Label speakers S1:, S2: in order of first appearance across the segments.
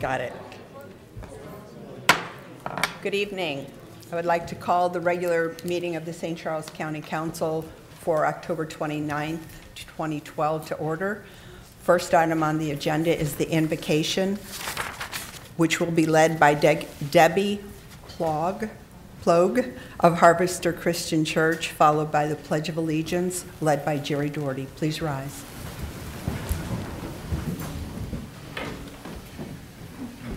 S1: Got it. Good evening. I would like to call the regular meeting of the St. Charles County Council for October 29th, 2012 to order. First item on the agenda is the invocation, which will be led by Debbie Plogue of Harvester Christian Church, followed by the Pledge of Allegiance, led by Jerry Doherty. Please rise.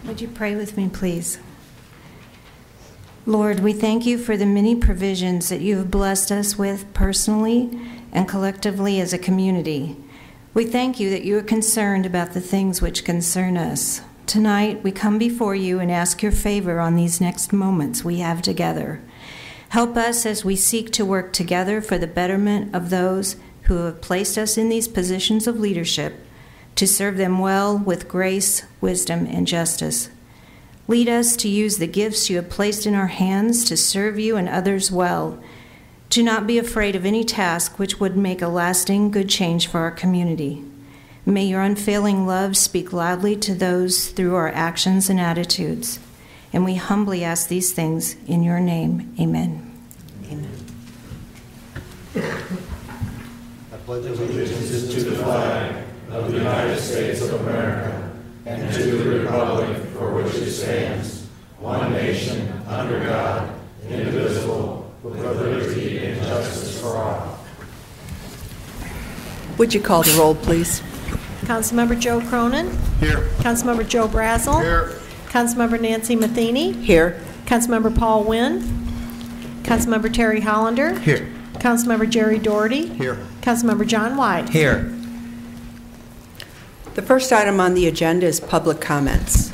S2: Would you pray with me, please? Lord, we thank you for the many provisions that you have blessed us with personally and collectively as a community. We thank you that you are concerned about the things which concern us. Tonight, we come before you and ask your favor on these next moments we have together. Help us as we seek to work together for the betterment of those who have placed us in these positions of leadership, to serve them well with grace, wisdom, and justice. Lead us to use the gifts you have placed in our hands to serve you and others well. Do not be afraid of any task which would make a lasting good change for our community. May your unfailing love speak loudly to those through our actions and attitudes. And we humbly ask these things in your name. Amen.
S1: Amen.
S3: I pledge allegiance to the flag of the United States of America and to the republic for which it stands, one nation, under God, indivisible, with liberty and justice for all.
S1: Would you call the roll, please?
S4: Councilmember Joe Cronin.
S3: Here.
S4: Councilmember Joe Brazel.
S3: Here.
S4: Councilmember Nancy Matheny.
S1: Here.
S4: Councilmember Paul Wynn. Councilmember Terry Hollander.
S3: Here.
S4: Councilmember Jerry Doherty.
S3: Here.
S4: Councilmember John White.
S3: Here.
S1: The first item on the agenda is public comments.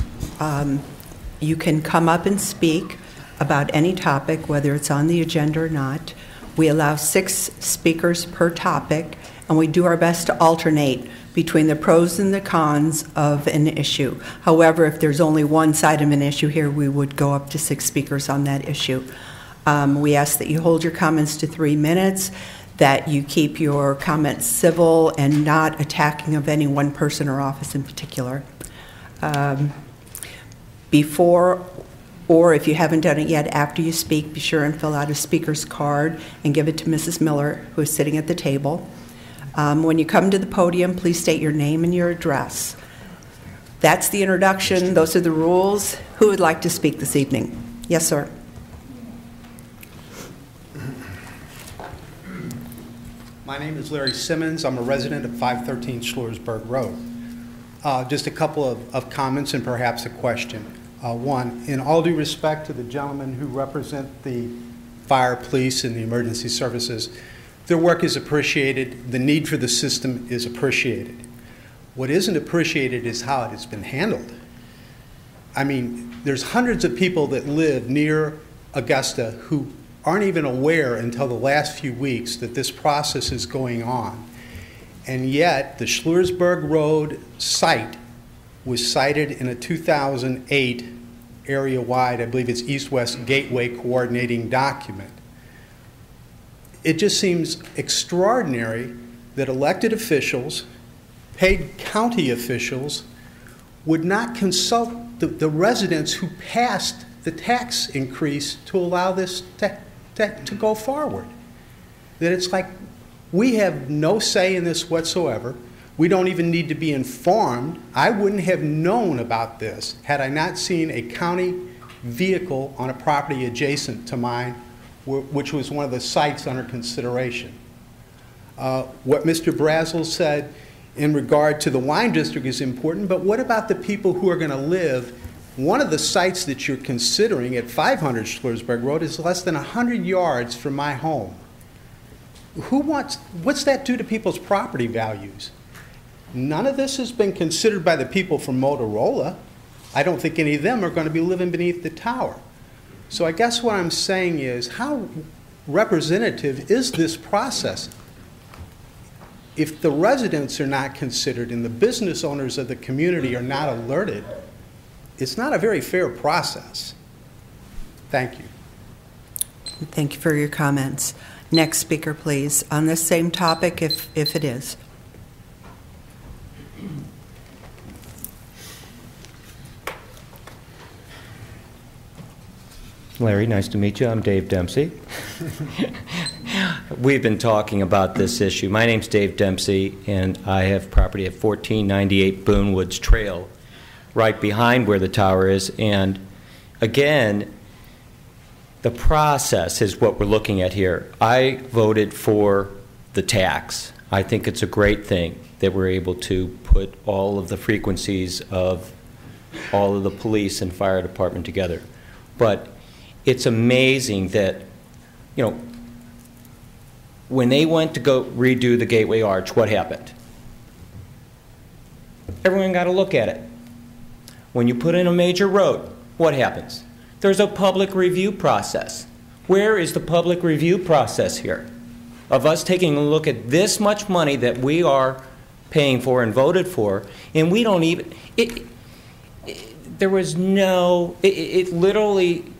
S1: You can come up and speak about any topic, whether it's on the agenda or not. We allow 6 speakers per topic, and we do our best to alternate between the pros and the cons of an issue. However, if there's only one side of an issue here, we would go up to 6 speakers on that issue. We ask that you hold your comments to 3 minutes, that you keep your comments civil and not attacking of any one person or office in particular. Before, or if you haven't done it yet, after you speak, be sure and fill out a speaker's card and give it to Mrs. Miller, who is sitting at the table. When you come to the podium, please state your name and your address. That's the introduction. Those are the rules. Who would like to speak this evening? Yes, sir.
S5: My name is Larry Simmons. I'm a resident of 513 Schluersburg Road. Just a couple of comments and perhaps a question. One, in all due respect to the gentlemen who represent the fire, police, and the emergency services, their work is appreciated. The need for the system is appreciated. What isn't appreciated is how it has been handled. I mean, there's hundreds of people that live near Augusta who aren't even aware until the last few weeks that this process is going on. And yet, the Schluersburg Road site was cited in a 2008 area-wide, I believe it's East-West Gateway Coordinating Document. It just seems extraordinary that elected officials, paid county officials, would not consult the residents who passed the tax increase to allow this to go forward. That it's like we have no say in this whatsoever. We don't even need to be informed. I wouldn't have known about this had I not seen a county vehicle on a property adjacent to mine, which was one of the sites under consideration. What Mr. Brazel said in regard to the wine district is important, but what about the people who are going to live? One of the sites that you're considering at 500 Schluersburg Road is less than 100 yards from my home. What's that do to people's property values? None of this has been considered by the people from Motorola. I don't think any of them are going to be living beneath the tower. So I guess what I'm saying is, how representative is this process? If the residents are not considered and the business owners of the community are not alerted, it's not a very fair process. Thank you.
S1: Thank you for your comments. Next speaker, please, on this same topic, if it is.
S6: Larry, nice to meet you. I'm Dave Dempsey. We've been talking about this issue. My name's Dave Dempsey, and I have property at 1498 Boone Woods Trail, right behind where the tower is. And again, the process is what we're looking at here. I voted for the tax. I think it's a great thing that we're able to put all of the frequencies of all of the police and fire department together. But it's amazing that, you know, when they went to go redo the Gateway Arch, what happened? Everyone got to look at it. When you put in a major road, what happens? There's a public review process. Where is the public review process here? Of us taking a look at this much money that we are paying for and voted for, and we don't even, there was no, it literally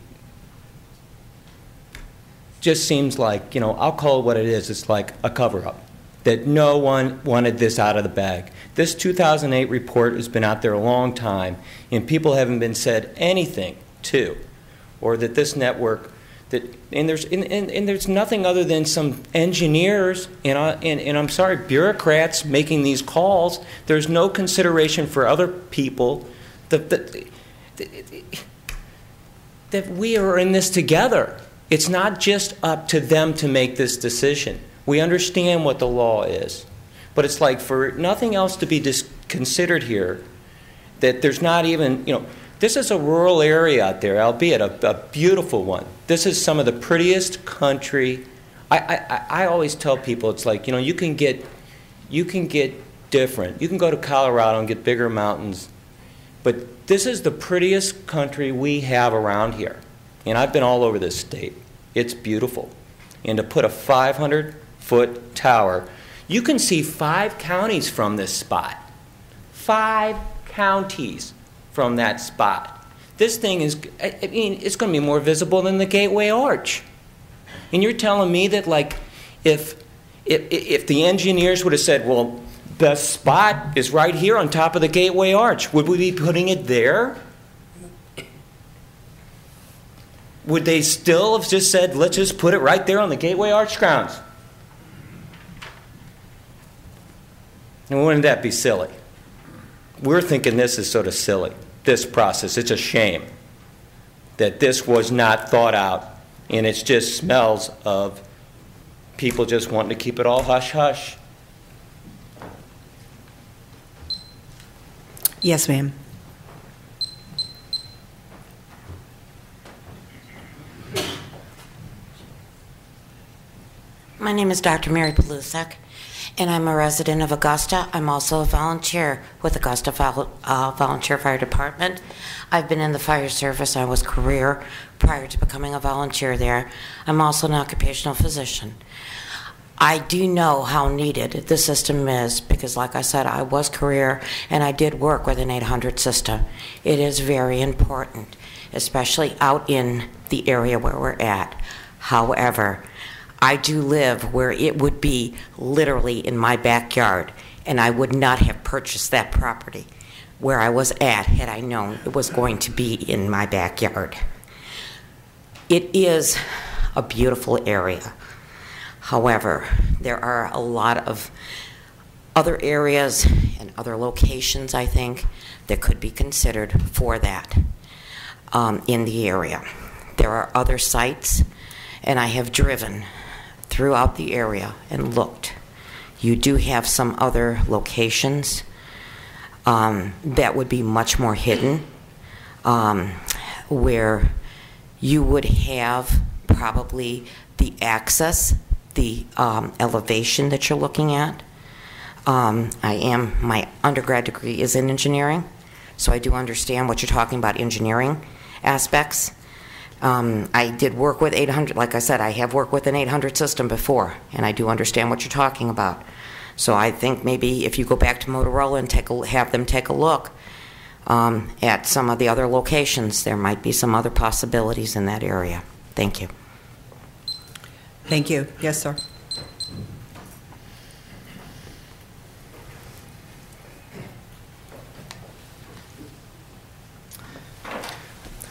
S6: just seems like, you know, I'll call it what it is. It's like a cover-up, that no one wanted this out of the bag. This 2008 report has been out there a long time, and people haven't been said anything to, or that this network, that, and there's nothing other than some engineers and I'm sorry, bureaucrats making these calls. There's no consideration for other people that we are in this together. It's not just up to them to make this decision. We understand what the law is. But it's like for nothing else to be considered here, that there's not even, you know, this is a rural area out there, albeit a beautiful one. This is some of the prettiest country. I always tell people, it's like, you know, you can get different. You can go to Colorado and get bigger mountains. But this is the prettiest country we have around here. And I've been all over this state. It's beautiful. And to put a 500-foot tower, you can see 5 counties from this spot. 5 counties from that spot. This thing is, I mean, it's going to be more visible than the Gateway Arch. And you're telling me that, like, if the engineers would have said, well, the spot is right here on top of the Gateway Arch, would we be putting it there? Would they still have just said, let's just put it right there on the Gateway Arch grounds? And wouldn't that be silly? We're thinking this is sort of silly, this process. It's a shame that this was not thought out, and it just smells of people just wanting to keep it all hush-hush.
S1: Yes, ma'am.
S7: My name is Dr. Mary Palusek, and I'm a resident of Augusta. I'm also a volunteer with Augusta Volunteer Fire Department. I've been in the fire service. I was career prior to becoming a volunteer there. I'm also an occupational physician. I do know how needed the system is because, like I said, I was career and I did work with an 800 system. It is very important, especially out in the area where we're at. However, I do live where it would be literally in my backyard, and I would not have purchased that property where I was at had I known it was going to be in my backyard. It is a beautiful area. However, there are a lot of other areas and other locations, I think, that could be considered for that in the area. There are other sites, and I have driven throughout the area and looked. You do have some other locations that would be much more hidden, where you would have probably the access, the elevation that you're looking at. My undergrad degree is in engineering, so I do understand what you're talking about, engineering aspects. I did work with 800, like I said, I have worked with an 800 system before, and I do understand what you're talking about. So I think maybe if you go back to Motorola and have them take a look at some of the other locations, there might be some other possibilities in that area. Thank you.
S1: Thank you. Yes, sir.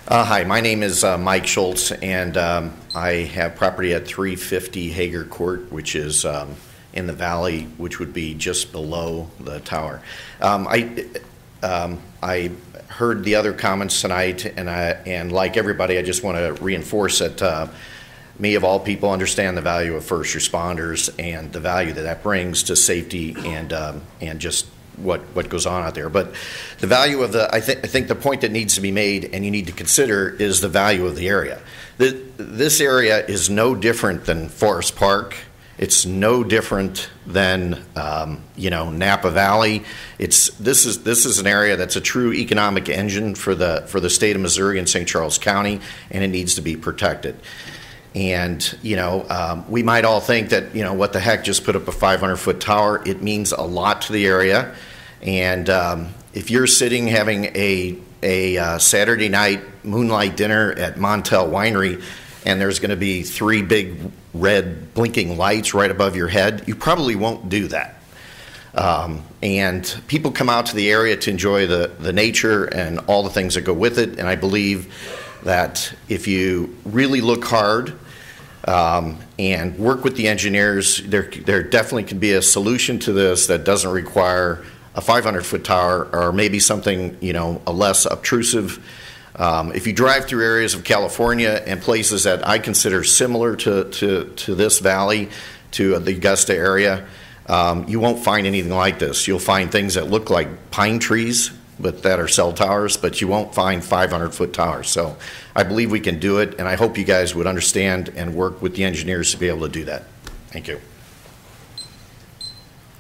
S8: Hi, my name is Mike Schultz, and I have property at 350 Hager Court, which is in the valley, which would be just below the tower. I heard the other comments tonight, and like everybody, I just want to reinforce that me, of all people, understand the value of first responders and the value that that brings to safety and just what goes on out there. But the value of I think the point that needs to be made and you need to consider is the value of the area. This area is no different than Forest Park. It's no different than Napa Valley. This is an area that's a true economic engine for the state of Missouri and St. Charles County, and it needs to be protected. And, we might all think that, what the heck, just put up a 500-foot tower. It means a lot to the area. And if you're sitting having a Saturday night moonlight dinner at Montel Winery and there's going to be 3 big red blinking lights right above your head, you probably won't do that. And people come out to the area to enjoy the nature and all the things that go with it. And I believe that if you really look hard and work with the engineers, there definitely can be a solution to this that doesn't require a 500-foot tower or maybe something, a less obtrusive. If you drive through areas of California and places that I consider similar to this valley, to the Augusta area, you won't find anything like this. You'll find things that look like pine trees, but that are cell towers, but you won't find 500-foot towers. So I believe we can do it, and I hope you guys would understand and work with the engineers to be able to do that. Thank you.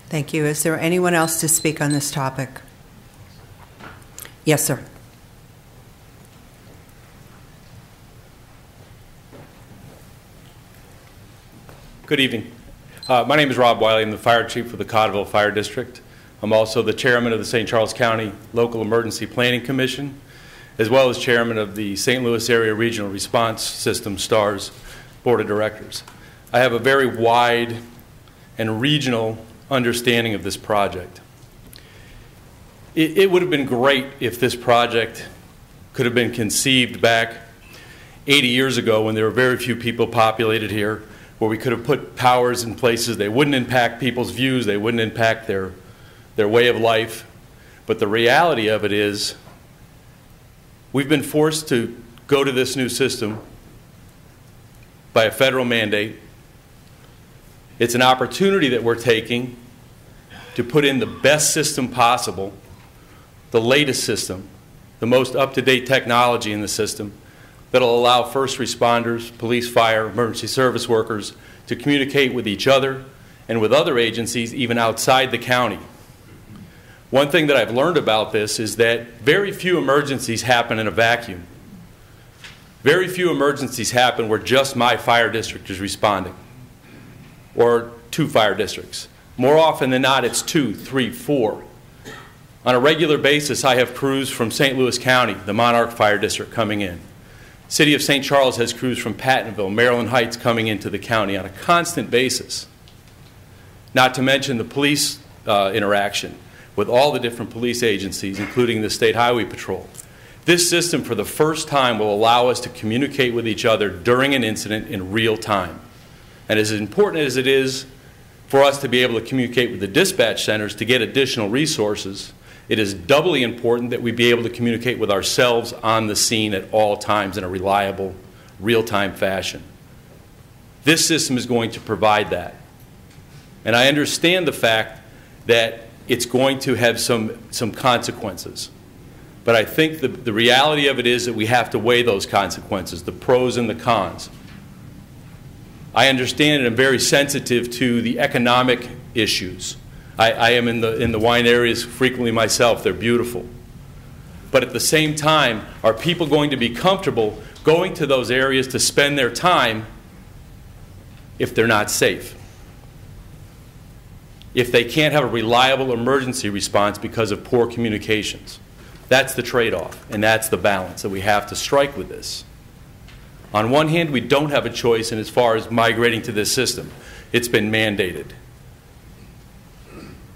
S1: Thank you. Is there anyone else to speak on this topic? Yes, sir.
S9: Good evening. My name is Rob Wiley. I'm the fire chief for the Cotterville Fire District. I'm also the chairman of the St. Charles County Local Emergency Planning Commission, as well as chairman of the St. Louis Area Regional Response System STARS Board of Directors. I have a very wide and regional understanding of this project. It would have been great if this project could have been conceived back 80 years ago when there were very few people populated here, where we could have put towers in places they wouldn't impact people's views, they wouldn't impact their way of life. But the reality of it is we've been forced to go to this new system by a federal mandate. It's an opportunity that we're taking to put in the best system possible, the latest system, the most up-to-date technology in the system that'll allow first responders, police, fire, emergency service workers to communicate with each other and with other agencies even outside the county. One thing that I've learned about this is that very few emergencies happen in a vacuum. Very few emergencies happen where just my fire district is responding, or 2 fire districts. More often than not, it's 2, 3, 4. On a regular basis, I have crews from St. Louis County, the Monarch Fire District, coming in. City of St. Charles has crews from Pattonville, Maryland Heights coming into the county on a constant basis. Not to mention the police interaction with all the different police agencies, including the State Highway Patrol. This system, for the first time, will allow us to communicate with each other during an incident in real time. And as important as it is for us to be able to communicate with the dispatch centers to get additional resources, it is doubly important that we be able to communicate with ourselves on the scene at all times in a reliable, real-time fashion. This system is going to provide that. And I understand the fact that it's going to have some consequences. But I think the reality of it is that we have to weigh those consequences, the pros and the cons. I understand and I'm very sensitive to the economic issues. I am in the wine areas frequently myself. They're beautiful. But at the same time, are people going to be comfortable going to those areas to spend their time if they're not safe? If they can't have a reliable emergency response because of poor communications? That's the trade-off, and that's the balance that we have to strike with this. On one hand, we don't have a choice in as far as migrating to this system. It's been mandated.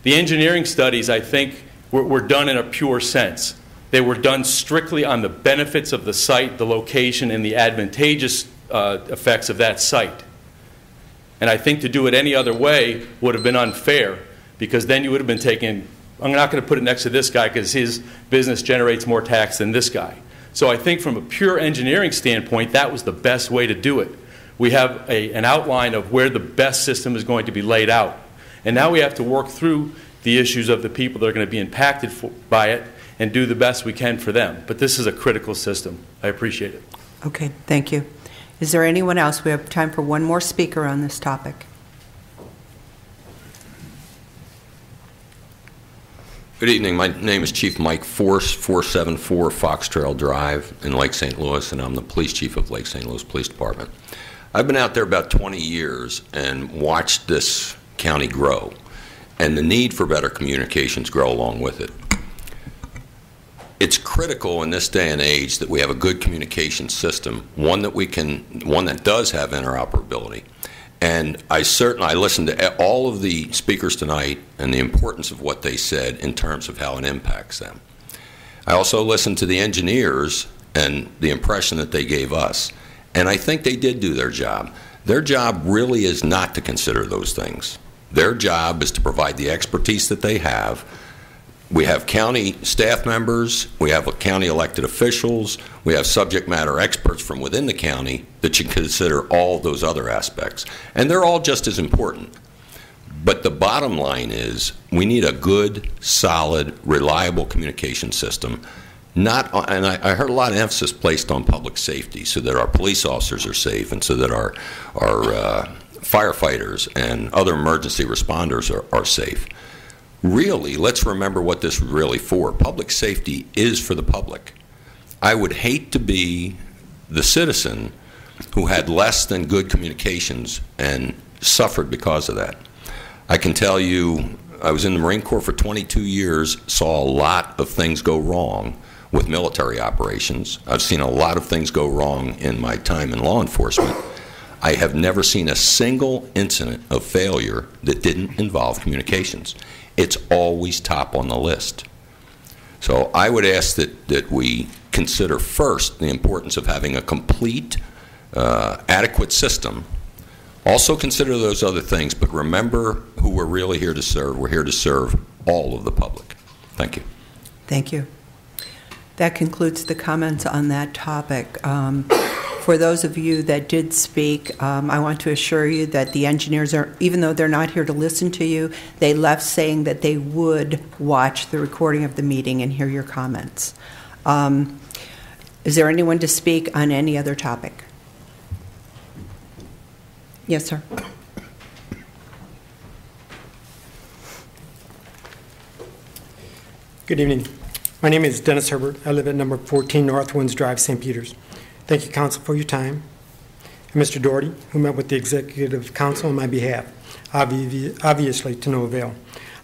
S9: The engineering studies, I think, were done in a pure sense. They were done strictly on the benefits of the site, the location, and the advantageous effects of that site. And I think to do it any other way would have been unfair, because then you would have been taking, I'm not going to put it next to this guy because his business generates more tax than this guy. So I think from a pure engineering standpoint, that was the best way to do it. We have an outline of where the best system is going to be laid out. And now we have to work through the issues of the people that are going to be impacted by it and do the best we can for them. But this is a critical system. I appreciate it.
S1: Okay, thank you. Is there anyone else? We have time for one more speaker on this topic.
S10: Good evening. My name is Chief Mike Force, 474 Fox Trail Drive in Lake St. Louis, and I'm the police chief of Lake St. Louis Police Department. I've been out there about 20 years and watched this county grow, and the need for better communications grow along with it. It's critical in this day and age that we have a good communication system, one that does have interoperability. And I listened to all of the speakers tonight and the importance of what they said in terms of how it impacts them. I also listened to the engineers and the impression that they gave us. And I think they did do their job. Their job really is not to consider those things. Their job is to provide the expertise that they have. We have county staff members, we have county elected officials, we have subject matter experts from within the county that should consider all those other aspects. And they're all just as important. But the bottom line is we need a good, solid, reliable communication system. And I heard a lot of emphasis placed on public safety so that our police officers are safe and so that our firefighters and other emergency responders are safe. Really, let's remember what this is really for. Public safety is for the public. I would hate to be the citizen who had less than good communications and suffered because of that. I can tell you, I was in the Marine Corps for 22 years, saw a lot of things go wrong with military operations. I've seen a lot of things go wrong in my time in law enforcement. I have never seen a single incident of failure that didn't involve communications. It's always top on the list. So I would ask that we consider first the importance of having a complete, adequate system. Also consider those other things, but remember who we're really here to serve. We're here to serve all of the public. Thank you.
S1: Thank you. That concludes the comments on that topic. For those of you that did speak, I want to assure you that the engineers are, even though they're not here to listen to you, they left saying that they would watch the recording of the meeting and hear your comments. Is there anyone to speak on any other topic? Yes, sir.
S11: Good evening. My name is Dennis Herbert. I live at number 14 North Winds Drive, St. Peters. Thank you, Council, for your time. And Mr. Doherty, who met with the Executive Council on my behalf, obviously to no avail.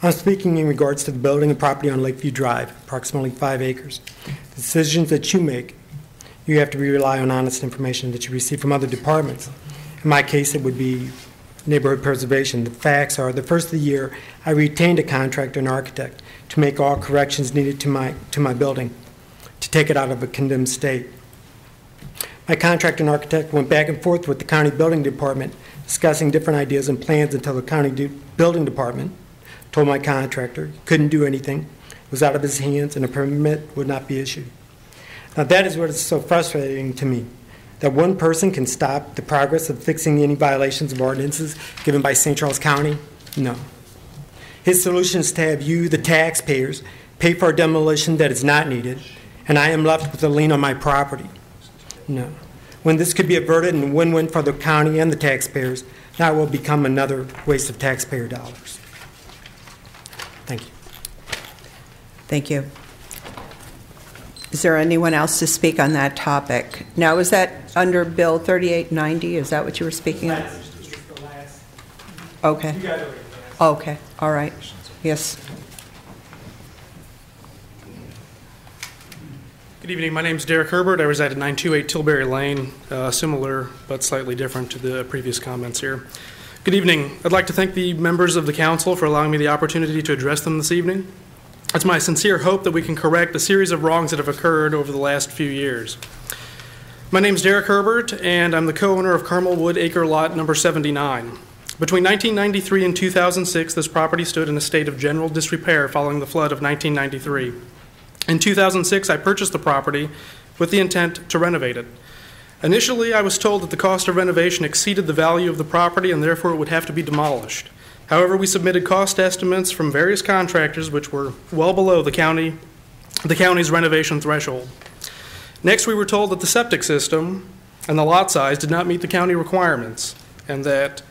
S11: I'm speaking in regards to the building and property on Lakeview Drive, approximately 5 acres. The decisions that you make, you have to rely on honest information that you receive from other departments. In my case, it would be neighborhood preservation. The facts are, the first of the year, I retained a contractor and architect to make all corrections needed to my building, to take it out of a condemned state. My contractor and architect went back and forth with the county building department, discussing different ideas and plans until the county building department told my contractor he couldn't do anything, it was out of his hands, and a permit would not be issued. Now that is what is so frustrating to me, that one person can stop the progress of fixing any violations of ordinances given by St. Charles County? No. His solution is to have you, the taxpayers, pay for a demolition that is not needed, and I am left with a lien on my property. No. When this could be averted and win-win for the county and the taxpayers, that will become another waste of taxpayer dollars. Thank you.
S1: Thank you. Is there anyone else to speak on that topic? Now, is that under Bill 3890? Is that what you were speaking of? Okay. Okay. All right. Yes.
S12: Good evening. My name is Derek Herbert. I reside at 928 Tilbury Lane, similar but slightly different to the previous comments here. Good evening. I'd like to thank the members of the council for allowing me the opportunity to address them this evening. It's my sincere hope that we can correct a series of wrongs that have occurred over the last few years. My name is Derek Herbert, and I'm the co-owner of Carmel Wood Acre Lot number 79. Between 1993 and 2006, this property stood in a state of general disrepair following the flood of 1993. In 2006, I purchased the property with the intent to renovate it. Initially, I was told that the cost of renovation exceeded the value of the property and therefore it would have to be demolished. However, we submitted cost estimates from various contractors which were well below the county's renovation threshold. Next, we were told that the septic system and the lot size did not meet the county requirements and that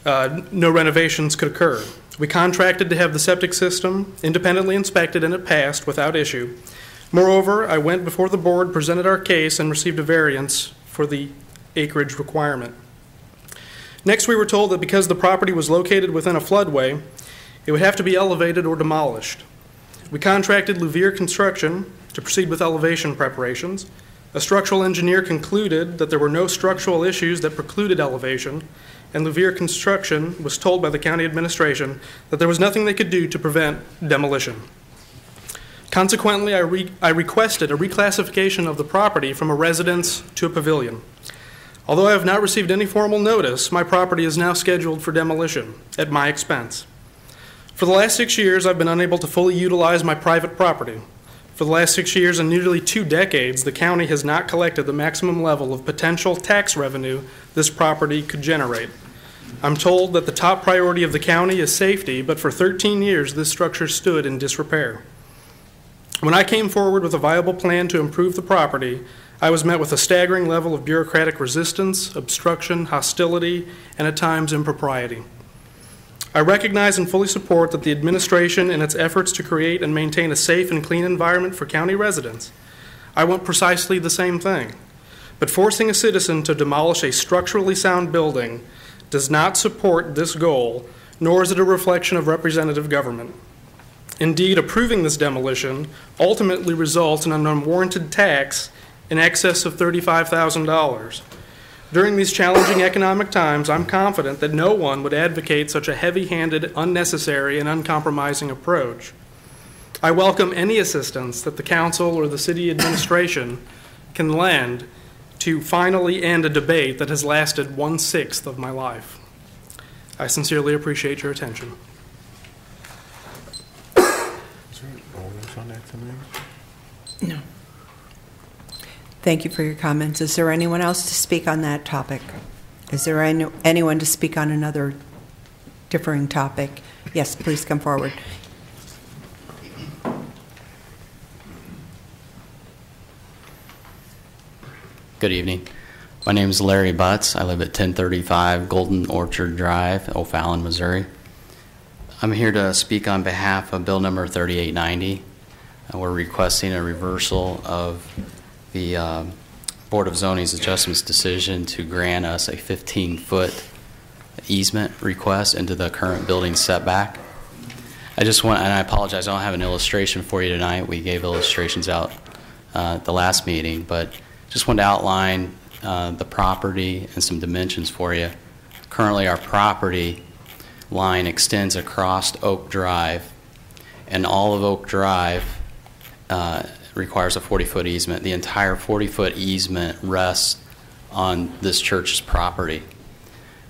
S12: no renovations could occur. We contracted to have the septic system independently inspected and it passed without issue. Moreover, I went before the board, presented our case, and received a variance for the acreage requirement. Next, we were told that because the property was located within a floodway, it would have to be elevated or demolished. We contracted Louvier Construction to proceed with elevation preparations. A structural engineer concluded that there were no structural issues that precluded elevation, and Louvier Construction was told by the county administration that there was nothing they could do to prevent demolition. Consequently, I requested a reclassification of the property from a residence to a pavilion. Although I have not received any formal notice, my property is now scheduled for demolition at my expense. For the last 6 years, I've been unable to fully utilize my private property. For the last 6 years and nearly 2 decades, the county has not collected the maximum level of potential tax revenue this property could generate. I'm told that the top priority of the county is safety, but for 13 years, this structure stood in disrepair. When I came forward with a viable plan to improve the property, I was met with a staggering level of bureaucratic resistance, obstruction, hostility, and at times impropriety. I recognize and fully support that the administration, in its efforts to create and maintain a safe and clean environment for county residents, I want precisely the same thing. But forcing a citizen to demolish a structurally sound building does not support this goal, nor is it a reflection of representative government. Indeed, approving this demolition ultimately results in an unwarranted tax in excess of $35,000. During these challenging economic times, I'm confident that no one would advocate such a heavy-handed, unnecessary, and uncompromising approach. I welcome any assistance that the council or the city administration can lend to finally end a debate that has lasted 1/6 of my life. I sincerely appreciate your attention.
S1: No. Thank you for your comments. Is there anyone else to speak on that topic? Is there anyone to speak on another differing topic? Yes, please come forward.
S13: Good evening. My name is Larry Butts. I live at 1035 Golden Orchard Drive, O'Fallon, Missouri. I'm here to speak on behalf of Bill number 3890. We're requesting a reversal of the Board of Zoning's adjustments decision to grant us a 15-foot easement request into the current building setback. I just want, and I apologize, I don't have an illustration for you tonight. We gave illustrations out at the last meeting, but just want to outline the property and some dimensions for you. Currently, our property line extends across Oak Drive, and all of Oak Drive requires a 40-foot easement. The entire 40-foot easement rests on this church's property.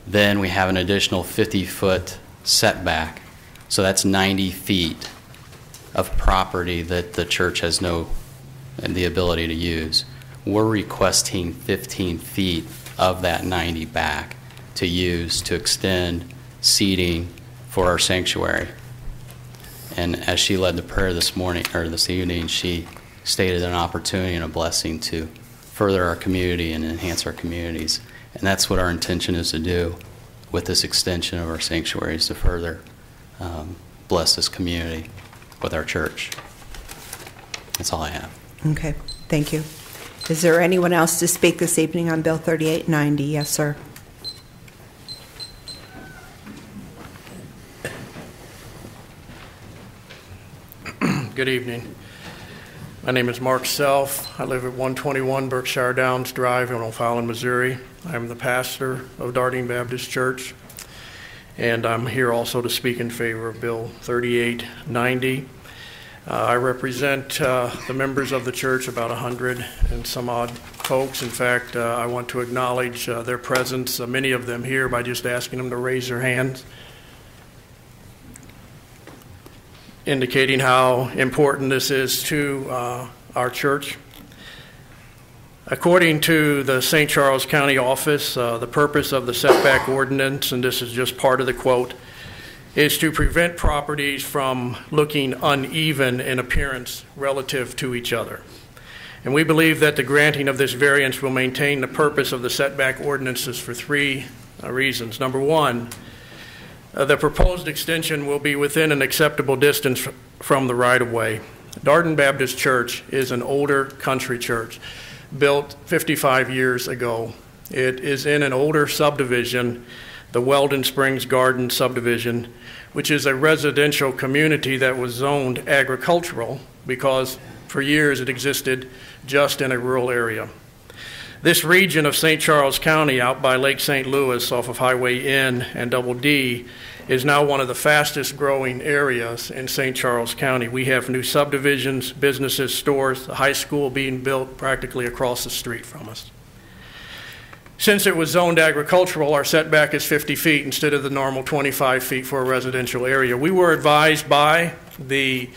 S13: Then we have an additional 50-foot setback, so that's 90 feet of property that the church has the ability to use. We're requesting 15 feet of that 90 back to use to extend seating for our sanctuary. And as she led the prayer this morning or this evening, she stated an opportunity and a blessing to further our community and enhance our communities. And that's what our intention is to do with this extension of our sanctuaries, to further bless this community with our church. That's all I have.
S1: Okay, thank you. Is there anyone else to speak this evening on Bill 3890? Yes, sir.
S14: Good evening. My name is Mark Self. I live at 121 Berkshire Downs Drive in O'Fallon, Missouri. I'm the pastor of Darting Baptist Church, and I'm here also to speak in favor of Bill 3890. I represent the members of the church, about 100 and some odd folks. In fact, I want to acknowledge their presence, many of them here, by just asking them to raise their hands, indicating how important this is to our church. According to the St. Charles County office, the purpose of the setback ordinance, and this is just part of the quote, is to prevent properties from looking uneven in appearance relative to each other. And we believe that the granting of this variance will maintain the purpose of the setback ordinances for three reasons. Number one, the proposed extension will be within an acceptable distance from the right-of-way. Darden Baptist Church is an older country church built 55 years ago. It is in an older subdivision, the Weldon Springs Garden subdivision, which is a residential community that was zoned agricultural because for years it existed just in a rural area. This region of St. Charles County out by Lake St. Louis off of Highway N and Double D is now one of the fastest growing areas in St. Charles County. We have new subdivisions, businesses, stores, a high school being built practically across the street from us. Since it was zoned agricultural, our setback is 50 feet instead of the normal 25 feet for a residential area. We were advised by the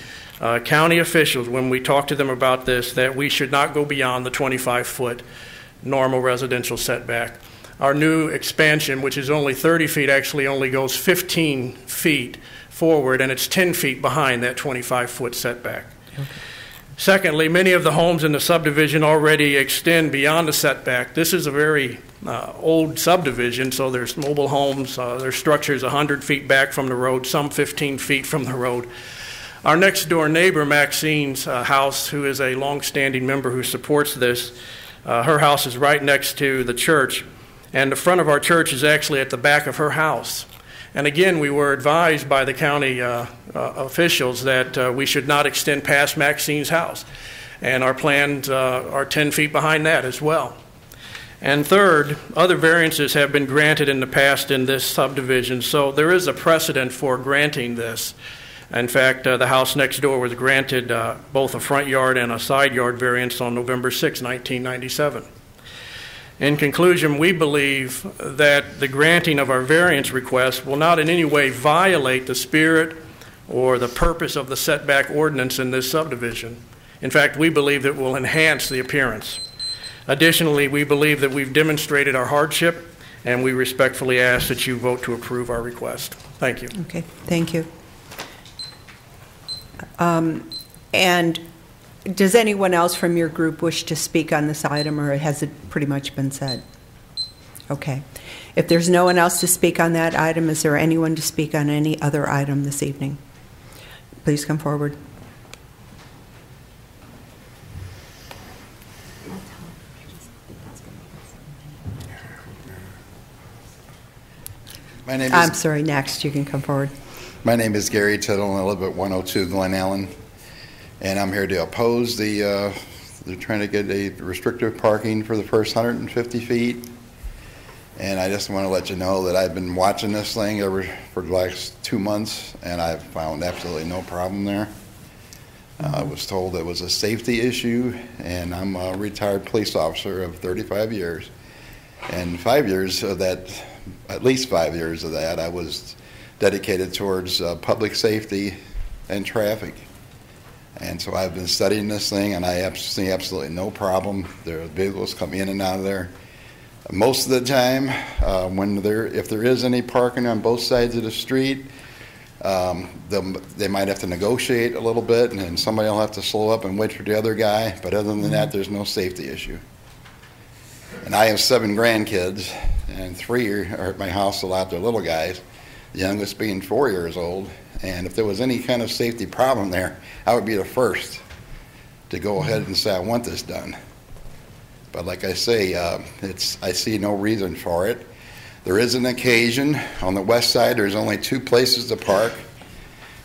S14: county officials when we talked to them about this that we should not go beyond the 25-foot normal residential setback. Our new expansion, which is only 30 feet, actually only goes 15 feet forward, and it's 10 feet behind that 25-foot setback. Okay. Secondly, many of the homes in the subdivision already extend beyond the setback. This is a very old subdivision, so there's mobile homes, there's structures 100 feet back from the road, some 15 feet from the road. Our next door neighbor, Maxine's house, who is a long-standing member who supports this, her house is right next to the church, and the front of our church is actually at the back of her house. And again, we were advised by the county officials that we should not extend past Maxine's house. And our plans are 10 feet behind that as well. And third, other variances have been granted in the past in this subdivision, so there is a precedent for granting this. In fact, the house next door was granted both a front yard and a side yard variance on November 6, 1997. In conclusion, we believe that the granting of our variance request will not in any way violate the spirit or the purpose of the setback ordinance in this subdivision. In fact, we believe it will enhance the appearance. Additionally, we believe that we've demonstrated our hardship, and we respectfully ask that you vote to approve our request. Thank you.
S1: Okay, thank you. And does anyone else from your group wish to speak on this item, or has it pretty much been said? Okay. If there's no one else to speak on that item, is there anyone to speak on any other item this evening? Please come forward. I'm sorry, next, you can come forward.
S15: My name is Gary Tittle, and I live at 102 Glen Allen. And I'm here to oppose they're trying to get a restrictive parking for the first 150 feet. And I just want to let you know that I've been watching this thing for the last 2 months, and I've found absolutely no problem there. I was told it was a safety issue, and I'm a retired police officer of 35 years. And 5 years of that, at least 5 years of that, I was dedicated towards public safety and traffic. And so I've been studying this thing, and I see absolutely no problem. There are vehicles come in and out of there. Most of the time, if there is any parking on both sides of the street, they might have to negotiate a little bit, and then somebody will have to slow up and wait for the other guy. But other than that, there's no safety issue. And I have 7 grandkids, and 3 are at my house a lot. They're little guys, the youngest being 4 years old. And if there was any kind of safety problem there, I would be the first to go ahead and say, I want this done. But like I say, I see no reason for it. There is an occasion. On the west side, there's only 2 places to park.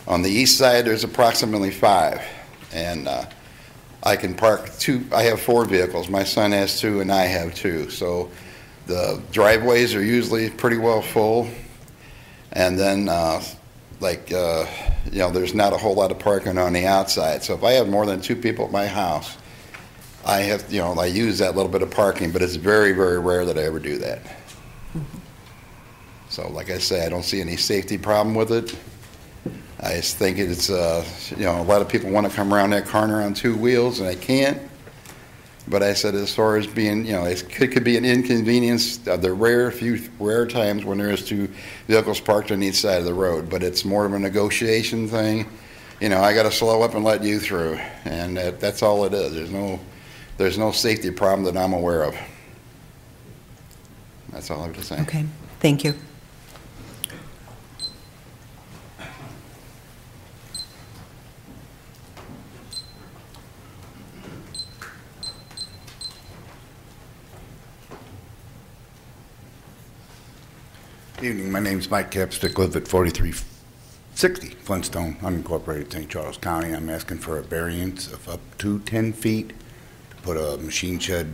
S15: On the east side, there's approximately 5. And I can park 2. I have 4 vehicles. My son has 2, and I have 2. So the driveways are usually pretty well full. And then there's not a whole lot of parking on the outside. So if I have more than 2 people at my house, I have, I use that little bit of parking, but it's very, very rare that I ever do that. So like I say, I don't see any safety problem with it. I just think it's, a lot of people want to come around that corner on 2 wheels, and they can't. But I said, as far as being, it could be an inconvenience. The rare times when there is 2 vehicles parked on each side of the road. But it's more of a negotiation thing. I got to slow up and let you through, and that's all it is. There's no safety problem that I'm aware of. That's all I have to say.
S1: Okay, thank you.
S16: Good evening. My name is Mike Capstick, live at 4360 Flintstone, unincorporated St. Charles County. I'm asking for a variance of up to 10 feet to put a machine shed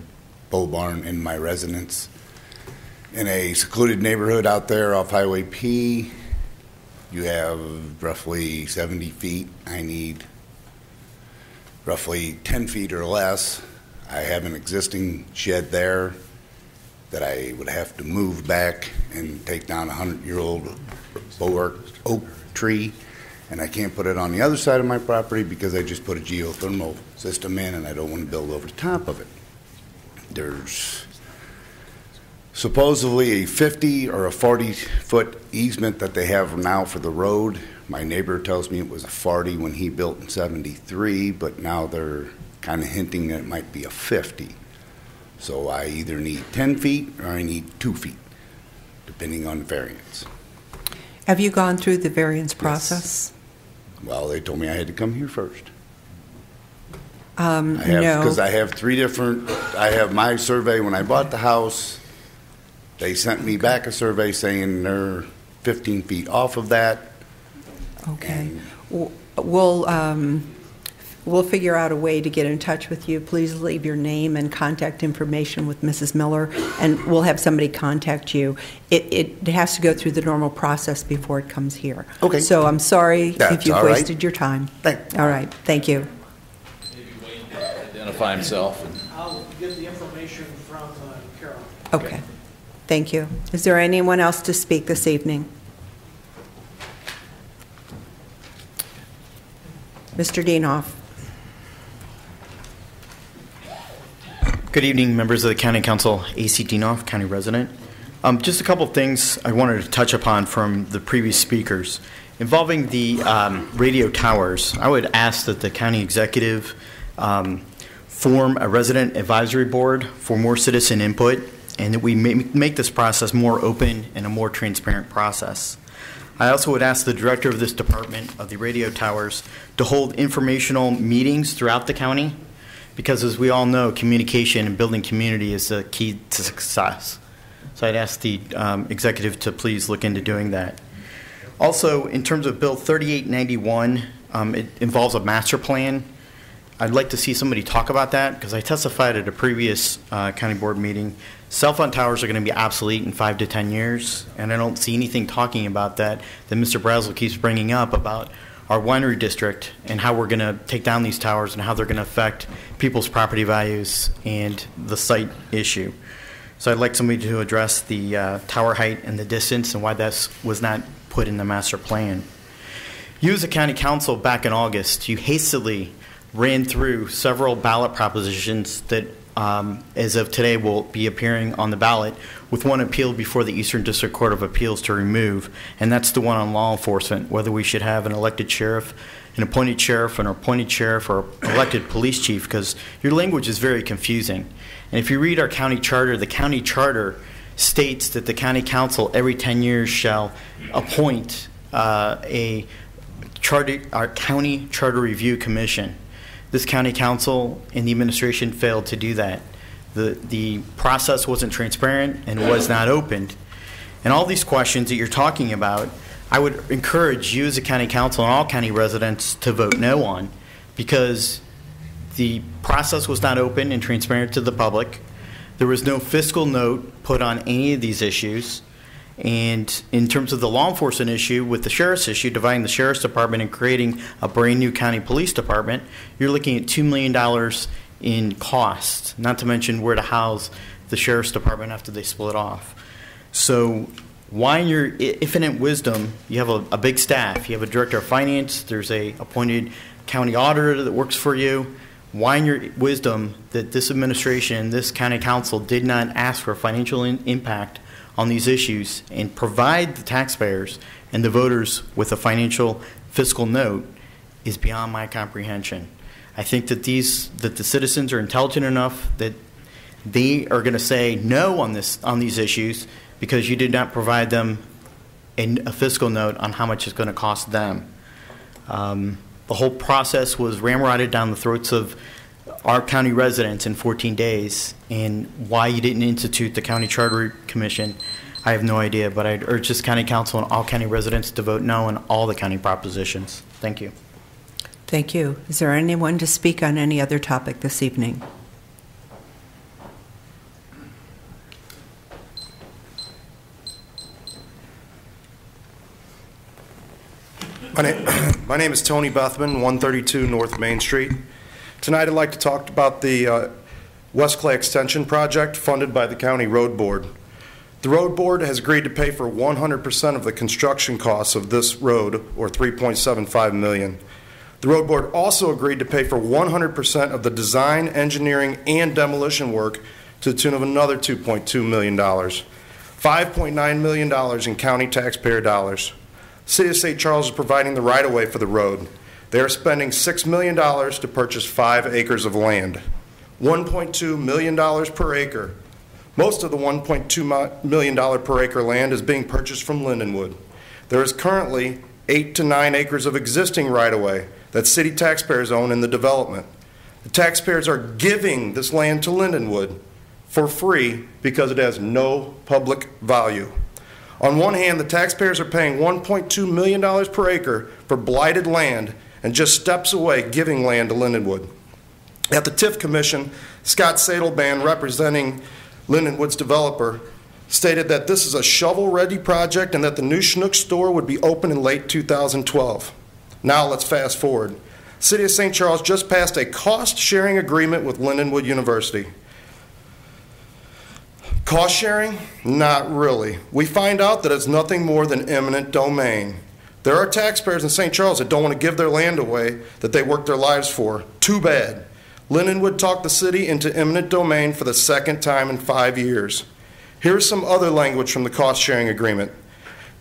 S16: pole barn in my residence. In a secluded neighborhood out there off Highway P, you have roughly 70 feet. I need roughly 10 feet or less. I have an existing shed there that I would have to move back and take down a 100-year-old oak tree, and I can't put it on the other side of my property because I just put a geothermal system in and I don't want to build over the top of it. There's supposedly a 50 or a 40-foot easement that they have now for the road. My neighbor tells me it was a 40 when he built in 73, but now they're kind of hinting that it might be a 50. So I either need 10 feet or I need 2 feet, depending on the variance.
S1: Have you gone through the variance process?
S16: Yes. Well, they told me I had to come here first.
S1: No.
S16: Because I have 3 different, I have my survey when I bought the house. They sent me back a survey saying they're 15 feet off of that.
S1: Okay. We'll figure out a way to get in touch with you. Please leave your name and contact information with Mrs. Miller, and we'll have somebody contact you. It has to go through the normal process before it comes here.
S16: Okay.
S1: So I'm sorry if you've wasted
S16: right.
S1: your time.
S16: Thanks.
S1: All right. Thank you.
S3: Maybe Wayne can identify himself.
S14: I'll get the information from Carol.
S1: Okay. Thank you. Is there anyone else to speak this evening? Mr. Dienoff.
S17: Good evening, members of the County Council. A.C. Dienoff, county resident. Just a couple things I wanted to touch upon from the previous speakers. Involving the radio towers, I would ask that the county executive form a resident advisory board for more citizen input, and that we make this process more open and a more transparent process. I also would ask the director of this department of the radio towers to hold informational meetings throughout the county, because as we all know, communication and building community is the key to success. So I'd ask the executive to please look into doing that. Also, in terms of Bill 3891, it involves a master plan. I'd like to see somebody talk about that, because I testified at a previous county board meeting. Cell phone towers are going to be obsolete in 5 to 10 years, and I don't see anything talking about that Mr. Brazel keeps bringing up about our winery district and how we're going to take down these towers and how they're going to affect people's property values and the site issue. So I'd like somebody to address the tower height and the distance and why that was not put in the master plan. You as a county council back in August, you hastily ran through several ballot propositions that as of today will be appearing on the ballot, with one appeal before the Eastern District Court of Appeals to remove, and that's the one on law enforcement, whether we should have an elected sheriff, an appointed sheriff, or elected police chief, because your language is very confusing. And if you read our county charter, the county charter states that the county council every 10 years shall appoint our county charter review commission. This county council and the administration failed to do that. The process wasn't transparent and was not opened. And all these questions that you're talking about, I would encourage you as a county council and all county residents to vote no on, because the process was not open and transparent to the public. There was no fiscal note put on any of these issues. And in terms of the law enforcement issue with the sheriff's issue, dividing the sheriff's department and creating a brand new county police department, you're looking at $2 million in costs, not to mention where to house the sheriff's department after they split off. So why in your infinite wisdom, you have a big staff, you have a director of finance, there's a appointed county auditor that works for you. Why in your wisdom that this administration, this county council did not ask for financial impact on these issues and provide the taxpayers and the voters with a financial fiscal note is beyond my comprehension. I think that the citizens are intelligent enough that they are going to say no on these issues because you did not provide them a fiscal note on how much it's going to cost them. The whole process was ramrodded down the throats of our county residents in 14 days, and why you didn't institute the County Charter Commission, I have no idea, but I'd urge this county council and all county residents to vote no on all the county propositions. Thank you.
S1: Thank you. Is there anyone to speak on any other topic this evening?
S18: My name is Tony Bethman, 132 North Main Street. Tonight I'd like to talk about the West Clay Extension Project funded by the County Road Board. The Road Board has agreed to pay for 100% of the construction costs of this road, or $3.75 million. The Road Board also agreed to pay for 100% of the design, engineering, and demolition work to the tune of another $2.2 million. $5.9 million in county taxpayer dollars. City of St. Charles is providing the right-of-way for the road. They are spending $6 million to purchase 5 acres of land, $1.2 million per acre. Most of the $1.2 million per acre land is being purchased from Lindenwood. There is currently 8 to 9 acres of existing right-of-way that city taxpayers own in the development. The taxpayers are giving this land to Lindenwood for free because it has no public value. On one hand, the taxpayers are paying $1.2 million per acre for blighted land and just steps away giving land to Lindenwood. At the TIF Commission, Scott Sadelban, representing Lindenwood's developer, stated that this is a shovel-ready project and that the new Schnuck store would be open in late 2012. Now let's fast forward. City of St. Charles just passed a cost-sharing agreement with Lindenwood University. Cost sharing? Not really. We find out that it's nothing more than eminent domain. There are taxpayers in St. Charles that don't want to give their land away that they worked their lives for. Too bad. Lindenwood talked the city into eminent domain for the second time in 5 years. Here's some other language from the cost sharing agreement.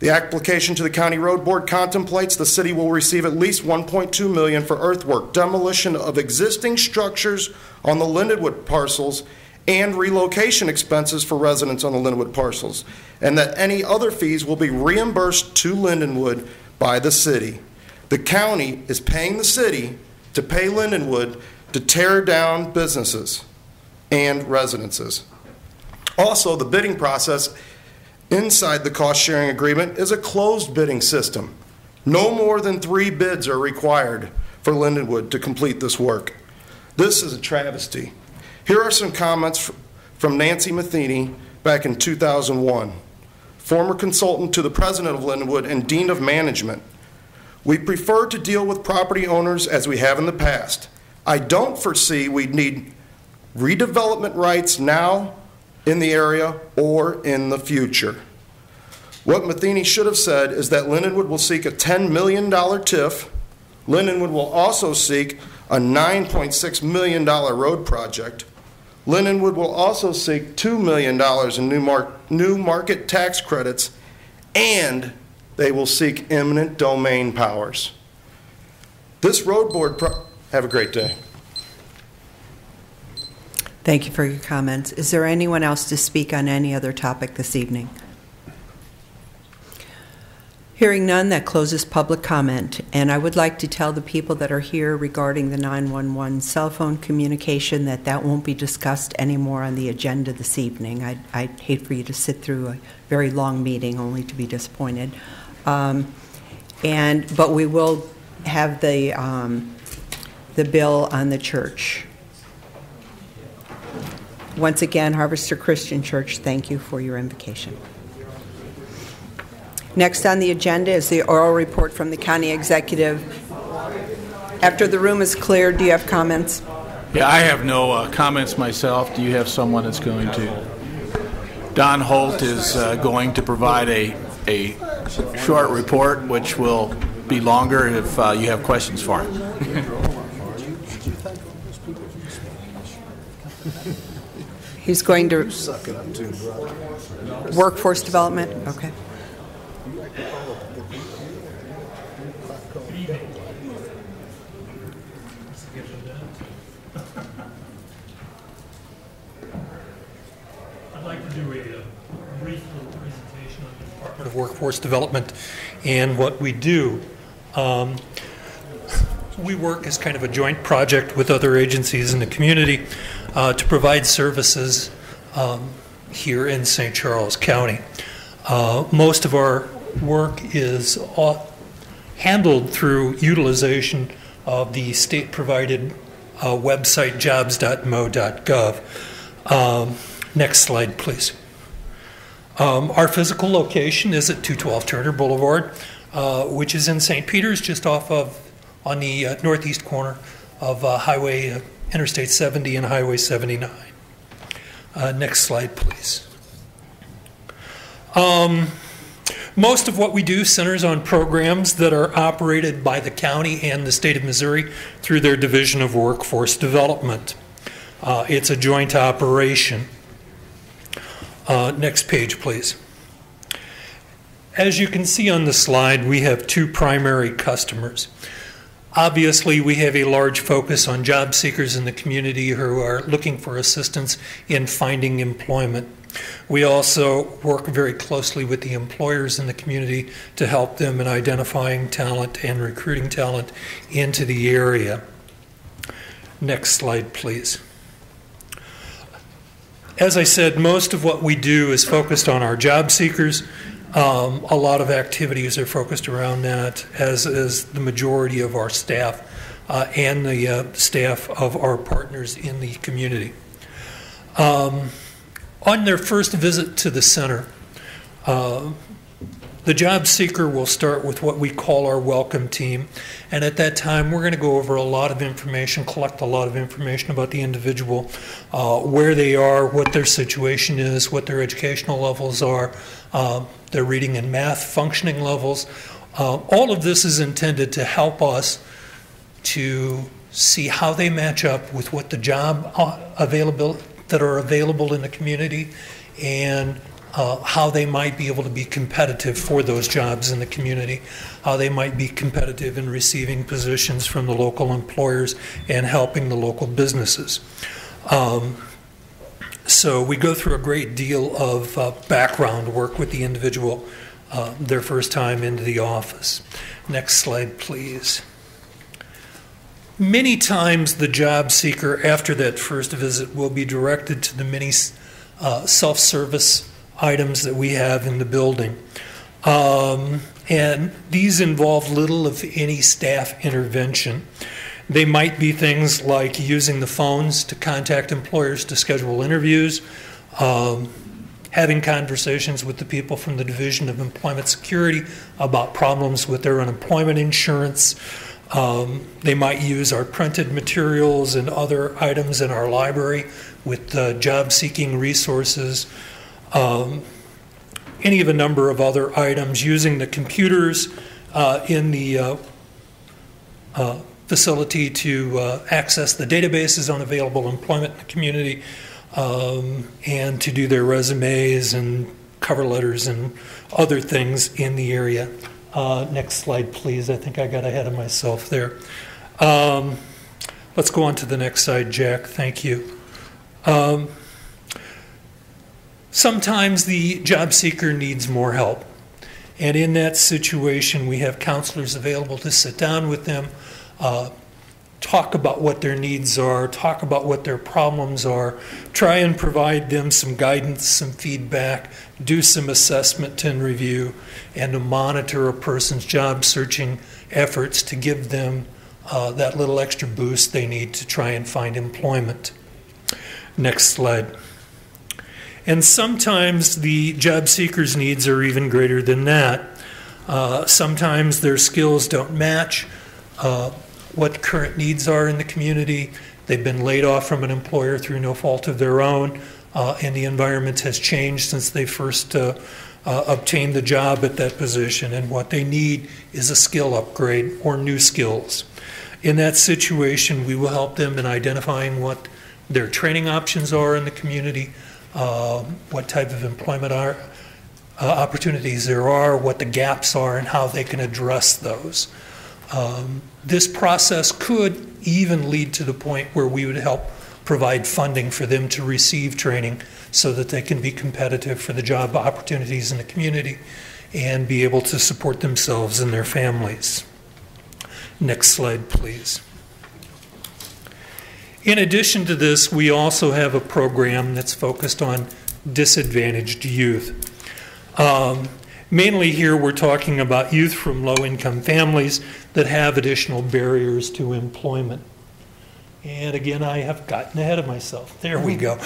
S18: The application to the County Road Board contemplates the city will receive at least $1.2 million for earthwork, demolition of existing structures on the Lindenwood parcels, and relocation expenses for residents on the Lindenwood parcels, and that any other fees will be reimbursed to Lindenwood by the city. The county is paying the city to pay Lindenwood to tear down businesses and residences. Also, the bidding process inside the cost-sharing agreement is a closed bidding system. No more than 3 bids are required for Lindenwood to complete this work. This is a travesty. Here are some comments from Nancy Matheny back in 2001, former consultant to the president of Lindenwood and dean of management. We prefer to deal with property owners as we have in the past. I don't foresee we'd need redevelopment rights now in the area or in the future. What Matheny should have said is that Lindenwood will seek a $10 million TIF. Lindenwood will also seek a $9.6 million road project. Lindenwood will also seek $2 million in new market tax credits, and they will seek eminent domain powers. This road board, have a great day.
S1: Thank you for your comments. Is there anyone else to speak on any other topic this evening? Hearing none, that closes public comment. And I would like to tell the people that are here regarding the 911 cell phone communication that that won't be discussed anymore on the agenda this evening. I'd hate for you to sit through a very long meeting only to be disappointed. But we will have the bill on the church. Once again, Harvester Christian Church, thank you for your invocation. Next on the agenda is the oral report from the county executive. After the room is cleared, do you have comments?
S19: Yeah, I have no comments myself. Do you have someone that's going to? Don Holt is going to provide a short report, which will be longer if you have questions for him.
S1: He's going to workforce development. Okay.
S20: I'd like to do a brief little presentation on the Department of Workforce Development and what we do. We work as kind of a joint project with other agencies in the community to provide services here in St. Charles County. Most of our work is handled through utilization of the state-provided website jobs.mo.gov. Next slide, please. Our physical location is at 212 Turner Boulevard, which is in St. Peters, just off of on the northeast corner of Interstate 70 and Highway 79. Next slide, please. Most of what we do centers on programs that are operated by the county and the state of Missouri through their Division of Workforce Development. It's a joint operation. Next page, please. As you can see on the slide, we have two primary customers. Obviously, we have a large focus on job seekers in the community who are looking for assistance in finding employment. We also work very closely with the employers in the community to help them in identifying talent and recruiting talent into the area. Next slide, please. As I said, most of what we do is focused on our job seekers. A lot of activities are focused around that, as is the majority of our staff and the staff of our partners in the community. On their first visit to the center, the job seeker will start with what we call our welcome team. And at that time, we're going to go over a lot of information, collect a lot of information about the individual, where they are, what their situation is, what their educational levels are, their reading and math functioning levels. All of this is intended to help us to see how they match up with what the job that are available in the community and how they might be able to be competitive for those jobs in the community, how they might be competitive in receiving positions from the local employers and helping the local businesses. So we go through a great deal of background work with the individual their first time into the office. Next slide, please. Many times the job seeker after that first visit will be directed to the many self-service items that we have in the building. And these involve little of any staff intervention. They might be things like using the phones to contact employers to schedule interviews, having conversations with the people from the Division of Employment Security about problems with their unemployment insurance. They might use our printed materials and other items in our library with job-seeking resources. Any of a number of other items, using the computers in the facility to access the databases on available employment in the community and to do their resumes and cover letters and other things in the area. Next slide, please. I think I got ahead of myself there. Let's go on to the next slide, Jack. Thank you. Sometimes the job seeker needs more help. And in that situation, we have counselors available to sit down with them, talk about what their needs are, talk about what their problems are, try and provide them some guidance, some feedback, do some assessment and review, and to monitor a person's job searching efforts to give them that little extra boost they need to try and find employment. Next slide. And sometimes the job seeker's needs are even greater than that. Sometimes their skills don't match what current needs are in the community. They've been laid off from an employer through no fault of their own, and the environment has changed since they first obtained the job at that position, and what they need is a skill upgrade or new skills. In that situation, we will help them in identifying what their training options are in the community, what type of employment opportunities there are, what the gaps are, and how they can address those. This process could even lead to the point where we would help provide funding for them to receive training so that they can be competitive for the job opportunities in the community and be able to support themselves and their families. Next slide, please. In addition to this, we also have a program that's focused on disadvantaged youth. Mainly here we're talking about youth from low-income families that have additional barriers to employment. And again, I have gotten ahead of myself. There we go.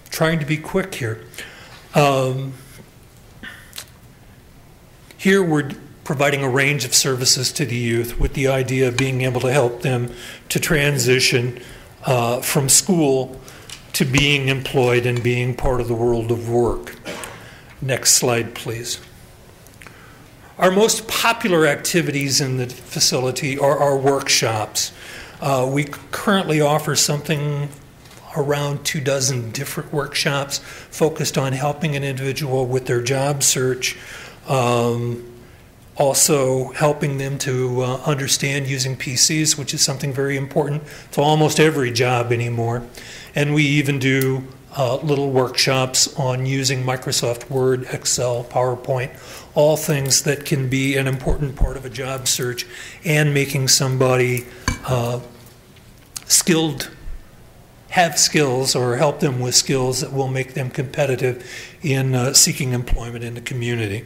S20: Trying to be quick here. Here we're providing a range of services to the youth with the idea of being able to help them to transition from school to being employed and being part of the world of work. Next slide, please. Our most popular activities in the facility are our workshops. We currently offer something around 24 different workshops focused on helping an individual with their job search, also helping them to understand using PCs, which is something very important to almost every job anymore. And we even do little workshops on using Microsoft Word, Excel, PowerPoint, all things that can be an important part of a job search and making somebody skilled, have skills or help them with skills that will make them competitive in seeking employment in the community.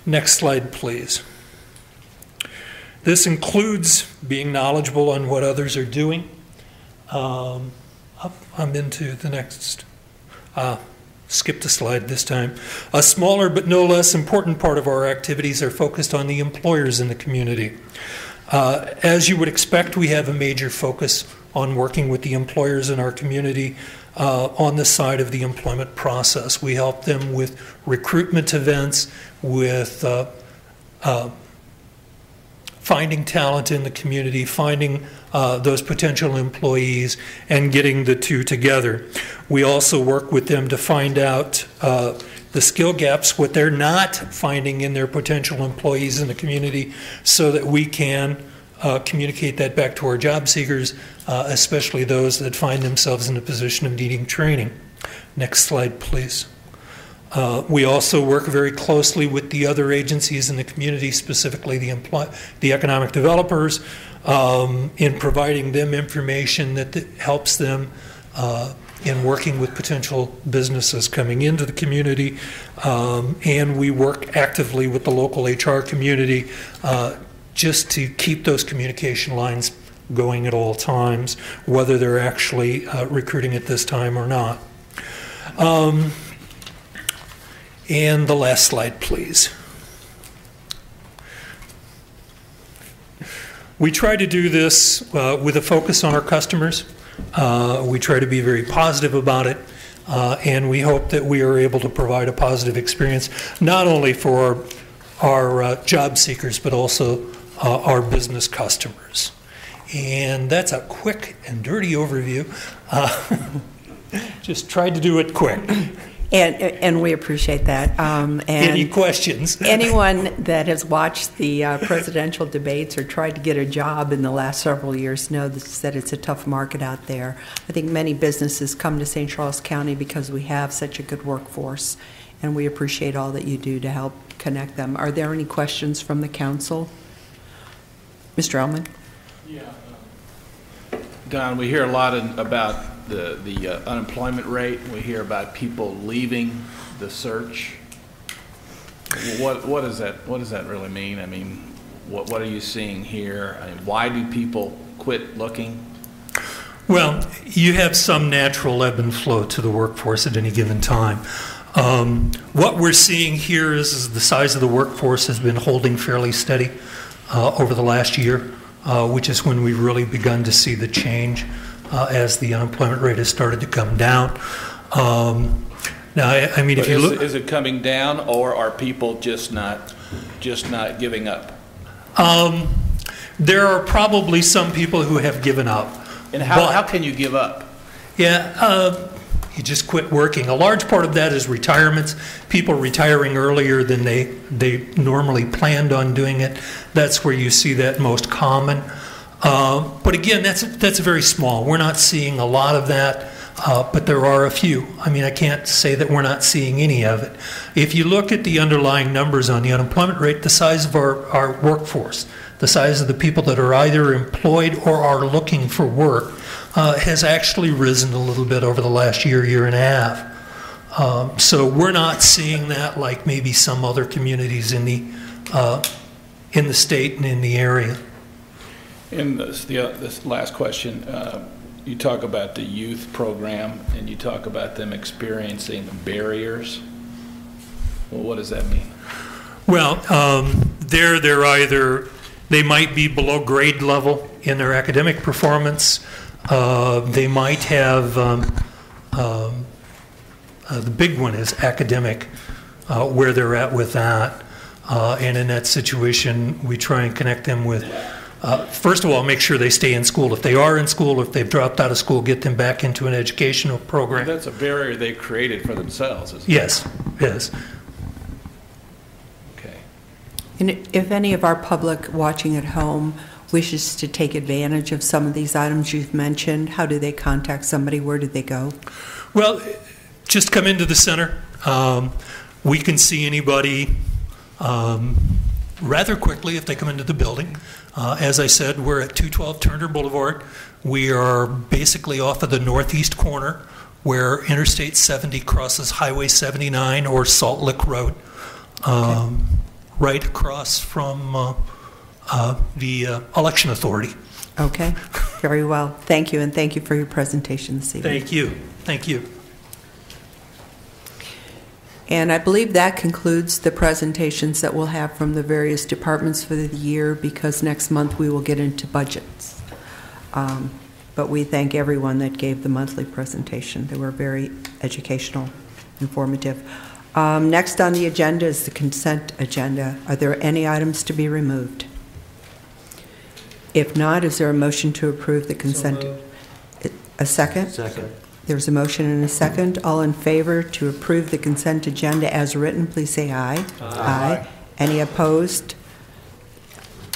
S20: Next slide, please. This includes being knowledgeable on what others are doing. I'm into the next. Skip the slide this time. A smaller but no less important part of our activities are focused on the employers in the community. As you would expect, we have a major focus on working with the employers in our community on the side of the employment process. We help them with recruitment events, with finding talent in the community, finding those potential employees, and getting the two together. We also work with them to find out the skill gaps, what they're not finding in their potential employees in the community, so that we can communicate that back to our job seekers, especially those that find themselves in a position of needing training. Next slide, please. We also work very closely with the other agencies in the community, specifically the economic developers, in providing them information that helps them in working with potential businesses coming into the community. And we work actively with the local HR community just to keep those communication lines going at all times, whether they're actually recruiting at this time or not. And the last slide, please. We try to do this with a focus on our customers. We try to be very positive about it, and we hope that we are able to provide a positive experience, not only for our job seekers, but also our business customers. And that's a quick and dirty overview. Just tried to do it quick.
S1: And we appreciate that. And
S20: any questions?
S1: Anyone that has watched the presidential debates or tried to get a job in the last several years knows that it's a tough market out there. I think many businesses come to St. Charles County because we have such a good workforce, and we appreciate all that you do to help connect them. Are there any questions from the council? Mr. Ellman?
S19: Yeah. Don, we hear a lot about the unemployment rate. We hear about people leaving the search. What does that really mean? I mean, what are you seeing here? I mean, why do people quit looking?
S20: Well, you have some natural ebb and flow to the workforce at any given time. What we're seeing here is the size of the workforce has been holding fairly steady over the last year, which is when we've really begun to see the change as the unemployment rate has started to come down. Now, I mean, if you look,
S19: is it coming down, or are people just not giving up?
S20: There are probably some people who have given up.
S19: And how can you give up?
S20: Yeah, you just quit working. A large part of that is retirements, people retiring earlier than they normally planned on doing it. That's where you see that most common. But again, that's very small. We're not seeing a lot of that, but there are a few. I mean, I can't say that we're not seeing any of it. If you look at the underlying numbers on the unemployment rate, the size of our workforce, the size of the people that are either employed or are looking for work, has actually risen a little bit over the last year and a half. So we're not seeing that like maybe some other communities in the state and in the area.
S19: And this last question, you talk about the youth program, and you talk about them experiencing barriers. Well, what does that mean?
S20: Well, they're either, they might be below grade level in their academic performance. They might have, the big one is academic, where they're at with that. And in that situation, we try and connect them with, first of all, make sure they stay in school. If they are in school, if they've dropped out of school, get them back into an educational program.
S19: That's a barrier they created for themselves, isn't it?
S20: Yes, yes.
S19: Okay.
S1: And if any of our public watching at home wishes to take advantage of some of these items you've mentioned, how do they contact somebody? Where do they go?
S20: Well, just come into the center. We can see anybody rather quickly if they come into the building. As I said, we're at 212 Turner Boulevard. We are basically off of the northeast corner where Interstate 70 crosses Highway 79 or Salt Lick Road, right across from the election authority.
S1: Okay, very well. Thank you, and thank you for your presentation this evening.
S20: Thank you. Thank you.
S1: And I believe that concludes the presentations that we'll have from the various departments for the year, because next month we will get into budgets. But we thank everyone that gave the monthly presentation. They were very educational, informative. Next on the agenda is the consent agenda. Are there any items to be removed? If not, is there a motion to approve the consent? A second?
S21: Second.
S1: There's a motion and a second. All in favor to approve the consent agenda as written, please say aye. Aye. Any opposed?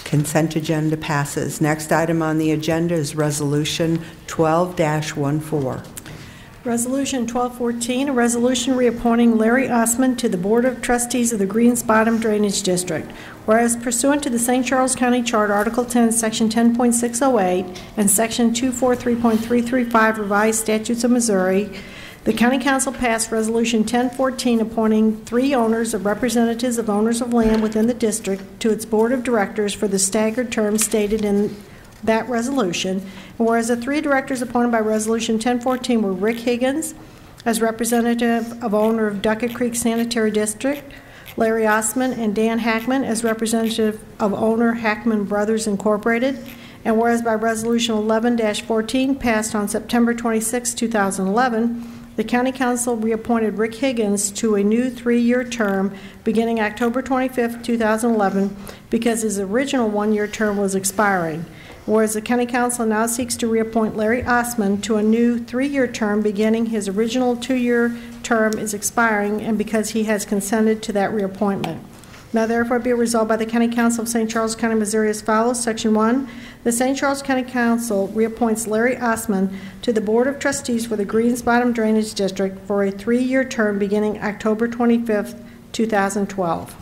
S1: Consent agenda passes. Next item on the agenda is Resolution 12-14.
S4: Resolution 1214, a resolution reappointing Larry Osmond to the Board of Trustees of the Greens Bottom Drainage District. Whereas pursuant to the St. Charles County Charter, Article 10, Section 10.608, and Section 243.335 Revised Statutes of Missouri, the County Council passed Resolution 1014 appointing 3 owners or representatives of owners of land within the district to its Board of Directors for the staggered terms stated in that resolution. And whereas the 3 directors appointed by Resolution 1014 were Rick Higgins as representative of owner of Duckett Creek Sanitary District, Larry Osmond and Dan Hackman as representative of owner Hackman Brothers Incorporated. And whereas by Resolution 11-14 passed on September 26, 2011, the County Council reappointed Rick Higgins to a new 3-year term beginning October 25, 2011, because his original 1-year term was expiring. Whereas the County Council now seeks to reappoint Larry Osmond to a new 3-year term beginning his original 2-year term is expiring, and because he has consented to that reappointment. Now therefore be it resolved by the County Council of St. Charles County, Missouri as follows. Section 1, the St. Charles County Council reappoints Larry Osmond to the Board of Trustees for the Greens Bottom Drainage District for a 3-year term beginning October 25th, 2012.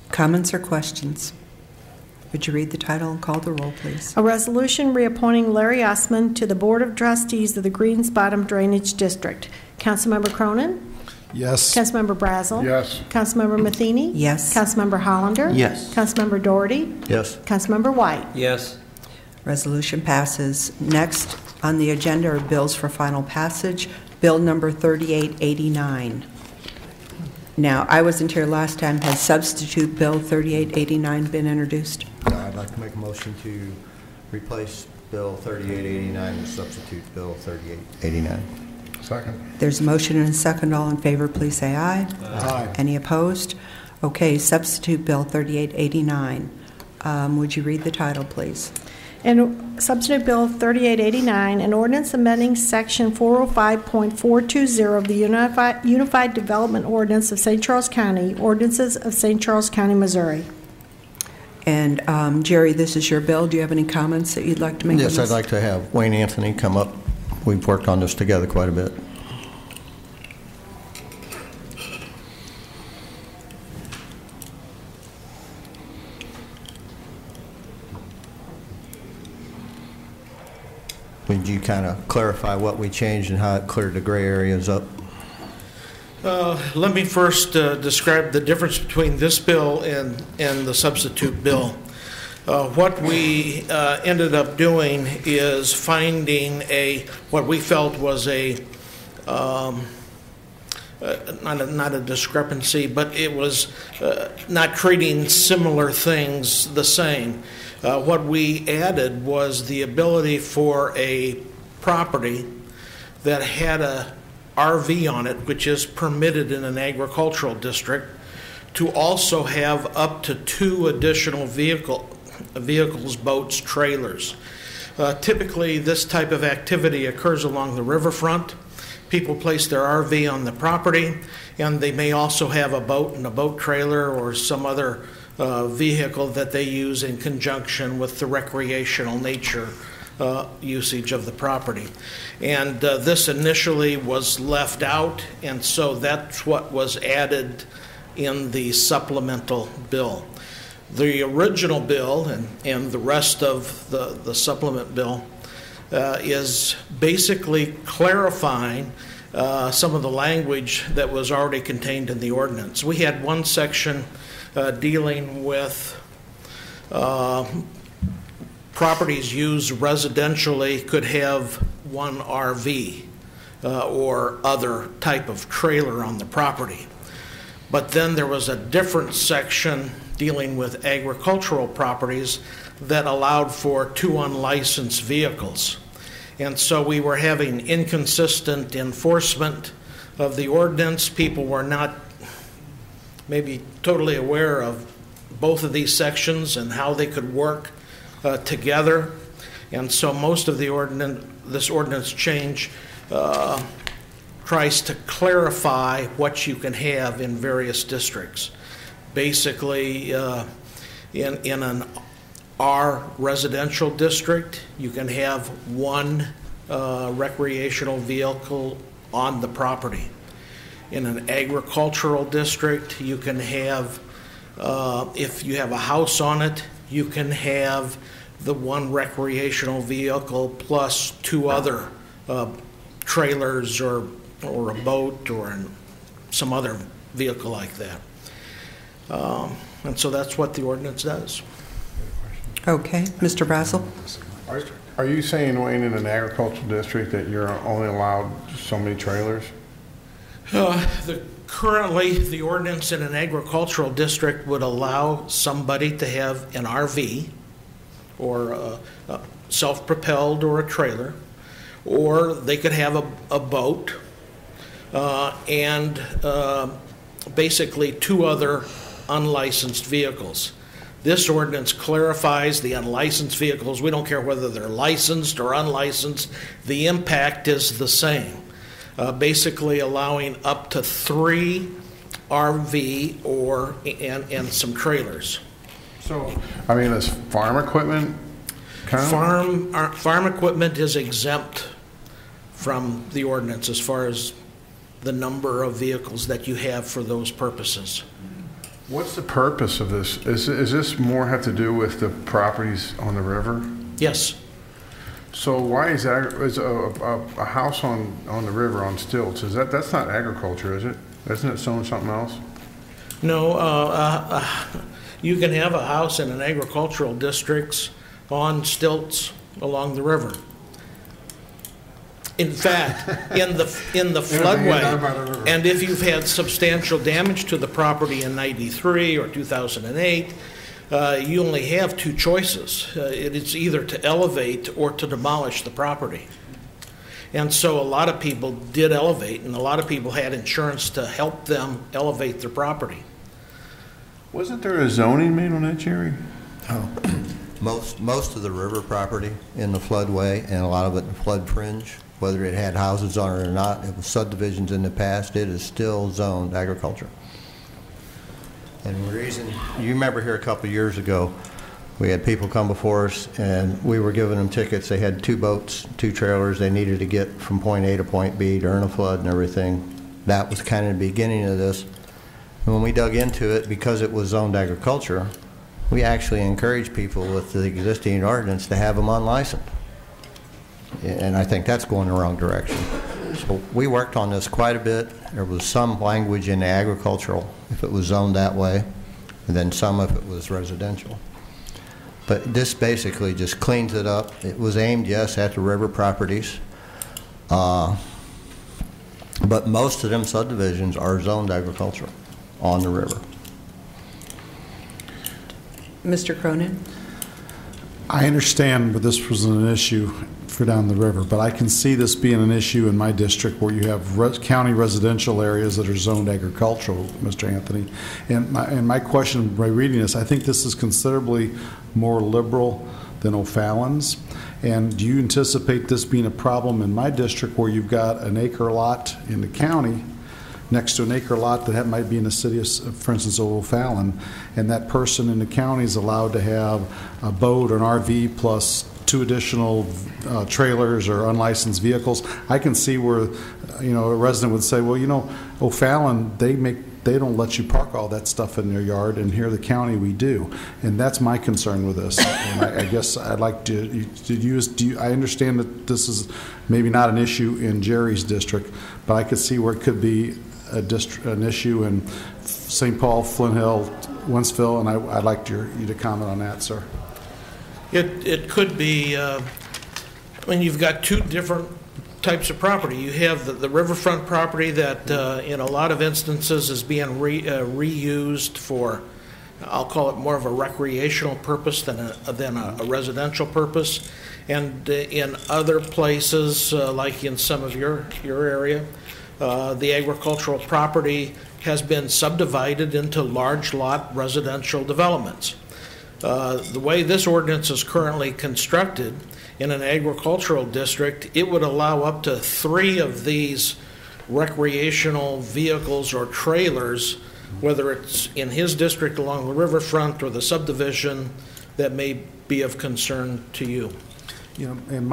S1: Comments or questions? Would you read the title and call the roll, please?
S4: A resolution reappointing Larry Osmond to the Board of Trustees of the Greens Bottom Drainage District. Councilmember Cronin?
S18: Yes.
S4: Councilmember Brazel?
S18: Yes.
S4: Councilmember Matheny?
S1: Yes.
S4: Councilmember Hollander?
S21: Yes.
S4: Councilmember Doherty?
S21: Yes.
S4: Councilmember White?
S21: Yes.
S1: Resolution passes. Next on the agenda are bills for final passage. Bill number 3889. Now, I wasn't here last time. Has substitute bill 3889 been introduced?
S21: No, I'd like to make a motion to replace Bill 3889 with substitute Bill 3889.
S18: Second.
S1: There's a motion and a second. All in favor, please say aye.
S18: Aye.
S1: Any opposed? Okay, substitute Bill 3889. Would you read the title, please?
S4: And Substitute Bill 3889, an ordinance amending Section 405.420 of the Unified Development Ordinance of St. Charles County, Ordinances of St. Charles County, Missouri.
S1: And Jerry, this is your bill. Do you have any comments that you'd like to make?
S21: Yes, I'd like to have Wayne Anthony come up. We've worked on this together quite a bit. Would you kind of clarify what we changed and how it cleared the gray areas up?
S14: Let me first describe the difference between this bill and the substitute bill. What we ended up doing is finding what we felt was not a discrepancy, but it was not treating similar things the same. What we added was the ability for a property that had a RV on it, which is permitted in an agricultural district, to also have up to 2 additional vehicles, boats, trailers. Typically, this type of activity occurs along the riverfront. People place their RV on the property, and they may also have a boat and a boat trailer or some other vehicle that they use in conjunction with the recreational nature usage of the property. And this initially was left out, and so that's what was added in the supplemental bill. The original bill and the rest of the supplement bill is basically clarifying some of the language that was already contained in the ordinance. We had one section dealing with properties used residentially could have one RV or other type of trailer on the property. But then there was a different section dealing with agricultural properties that allowed for 2 unlicensed vehicles. And so we were having inconsistent enforcement of the ordinance. People were not maybe totally aware of both of these sections and how they could work together. And so most of this ordinance change tries to clarify what you can have in various districts. Basically, in an R residential district, you can have 1 recreational vehicle on the property. In an agricultural district, you can have, if you have a house on it, you can have the 1 recreational vehicle plus 2 other trailers or a boat or some other vehicle like that. And so that's what the ordinance does.
S1: Okay, Mr. Brazel.
S18: Are you saying, Wayne, in an agricultural district that you're only allowed so many trailers?
S14: Currently, the ordinance in an agricultural district would allow somebody to have an RV or a self-propelled or a trailer, or they could have a boat and basically 2 other unlicensed vehicles. This ordinance clarifies the unlicensed vehicles. We don't care whether they're licensed or unlicensed. The impact is the same. Basically allowing up to 3 RV and some trailers.
S18: So, I mean, is farm equipment count?
S14: Farm equipment is exempt from the ordinance as far as the number of vehicles that you have for those purposes.
S18: What's the purpose of this? Is this more have to do with the properties on the river?
S14: Yes.
S18: So why is a house on the river on stilts? That's not agriculture, is it? Isn't it something else?
S14: No. You can have a house in an agricultural district on stilts along the river. In fact, in the floodway, and if you've had substantial damage to the property in 93 or 2008, you only have two choices. It's either to elevate or to demolish the property. And so a lot of people did elevate, and a lot of people had insurance to help them elevate their property.
S2: Wasn't there a zoning made on that, Jerry?
S21: Oh. Most of the river property in the floodway, and a lot of it in flood fringe, whether it had houses on it or not, it was subdivisions in the past, it is still zoned agriculture. And the reason, you remember here a couple of years ago, we had people come before us and we were giving them tickets. They had 2 boats, 2 trailers they needed to get from point A to point B during a flood and everything. That was kind of the beginning of this. And when we dug into it, because it was zoned agriculture, we actually encouraged people with the existing ordinance to have them unlicensed. And I think that's going the wrong direction. So we worked on this quite a bit. There was some language in the agricultural if it was zoned that way, and then some if it was residential. But this basically just cleans it up. It was aimed, yes, at the river properties. But most of them subdivisions are zoned agricultural on the river.
S1: Mr. Cronin?
S2: I understand that this was an issue for down the river, but I can see this being an issue in my district where you have county residential areas that are zoned agricultural, Mr. Anthony. And my question by reading this, I think this is considerably more liberal than O'Fallon's. And do you anticipate this being a problem in my district where you've got an acre lot in the county next to an acre lot that might be in the city of, for instance, O'Fallon, and that person in the county is allowed to have a boat or an RV plus 2 additional trailers or unlicensed vehicles? I can see where, a resident would say, well, O'Fallon, they don't let you park all that stuff in their yard, and here in the county we do. And that's my concern with this. And I guess I'd like to, I understand that this is maybe not an issue in Jerry's district, but I could see where it could be an issue in St. Paul, Flint Hill, Wentzville, and I'd like you to comment on that, sir.
S14: It could be, you've got 2 different types of property. You have the riverfront property that in a lot of instances is being reused for, I'll call it more of a recreational purpose than a residential purpose. And in other places, like in some of your area, the agricultural property has been subdivided into large lot residential developments. The way this ordinance is currently constructed in an agricultural district, it would allow up to 3 of these recreational vehicles or trailers, whether it's in his district along the riverfront or the subdivision that may be of concern to you.
S2: And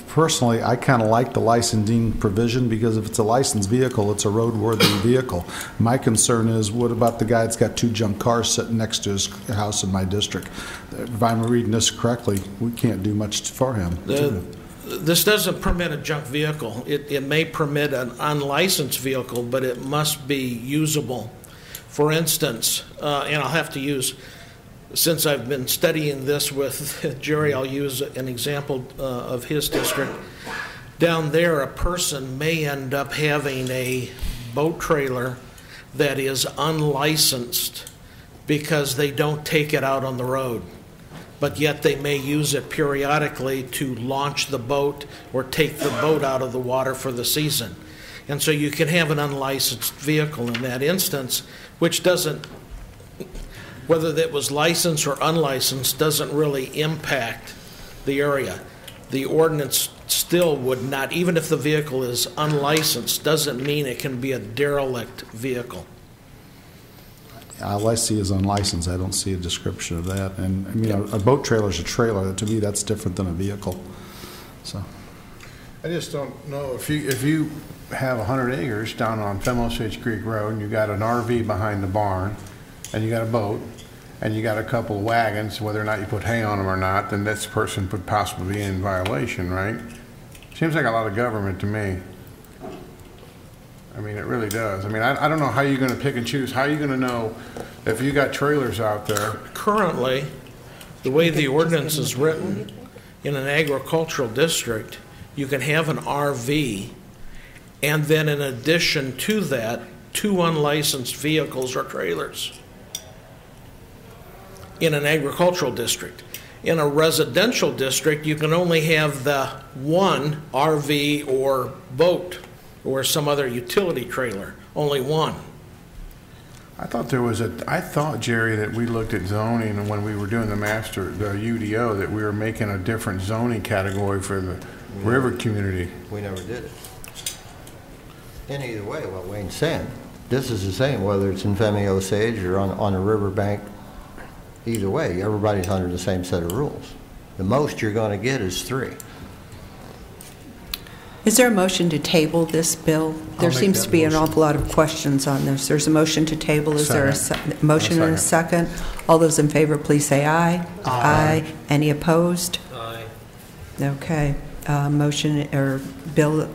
S2: personally, I kind of like the licensing provision because if it's a licensed vehicle, it's a roadworthy vehicle. My concern is, what about the guy that's got 2 junk cars sitting next to his house in my district? If I'm reading this correctly, we can't do much for him.
S14: This doesn't permit a junk vehicle. It may permit an unlicensed vehicle, but it must be usable. For instance, and I'll have to use, since I've been studying this with Jerry, I'll use an example of his district. Down there, a person may end up having a boat trailer that is unlicensed because they don't take it out on the road, but yet they may use it periodically to launch the boat or take the boat out of the water for the season. And so you can have an unlicensed vehicle in that instance, which doesn't, whether that was licensed or unlicensed, doesn't really impact the area. The ordinance still would not, even if the vehicle is unlicensed, doesn't mean it can be a derelict vehicle.
S2: All I see is unlicensed. I don't see a description of that. And a boat trailer is a trailer. To me, that's different than a vehicle. So,
S22: I just don't know if you have 100 acres down on Osage Creek Road and you got an RV behind the barn, and you got a boat, and you got a couple of wagons, whether or not you put hay on them or not, then this person could possibly be in violation, right? Seems like a lot of government to me. I mean, it really does. I mean, I don't know how you're going to pick and choose. How are you going to know if you got trailers out there?
S14: Currently,
S3: The way the ordinance is written, in an agricultural district, you can have an RV, and then in addition to that, 2 unlicensed vehicles or trailers in an agricultural district. In a residential district, you can only have the 1 RV or boat or some other utility trailer, only 1.
S22: I thought, Jerry, that we looked at zoning, and when we were doing the UDO, that we were making a different zoning category for the river community.
S21: We never did it. In either way, what Wayne's saying, this is the same, whether it's in Femi Osage or on a riverbank. Either way, everybody's under the same set of rules. The most you're going to get is 3.
S1: Is there a motion to table this bill? There seems to be an awful lot of questions on this. There's a motion to table. Is there a motion and a second? All those in favor, please say aye. Aye. Any opposed?
S3: Aye.
S1: Okay.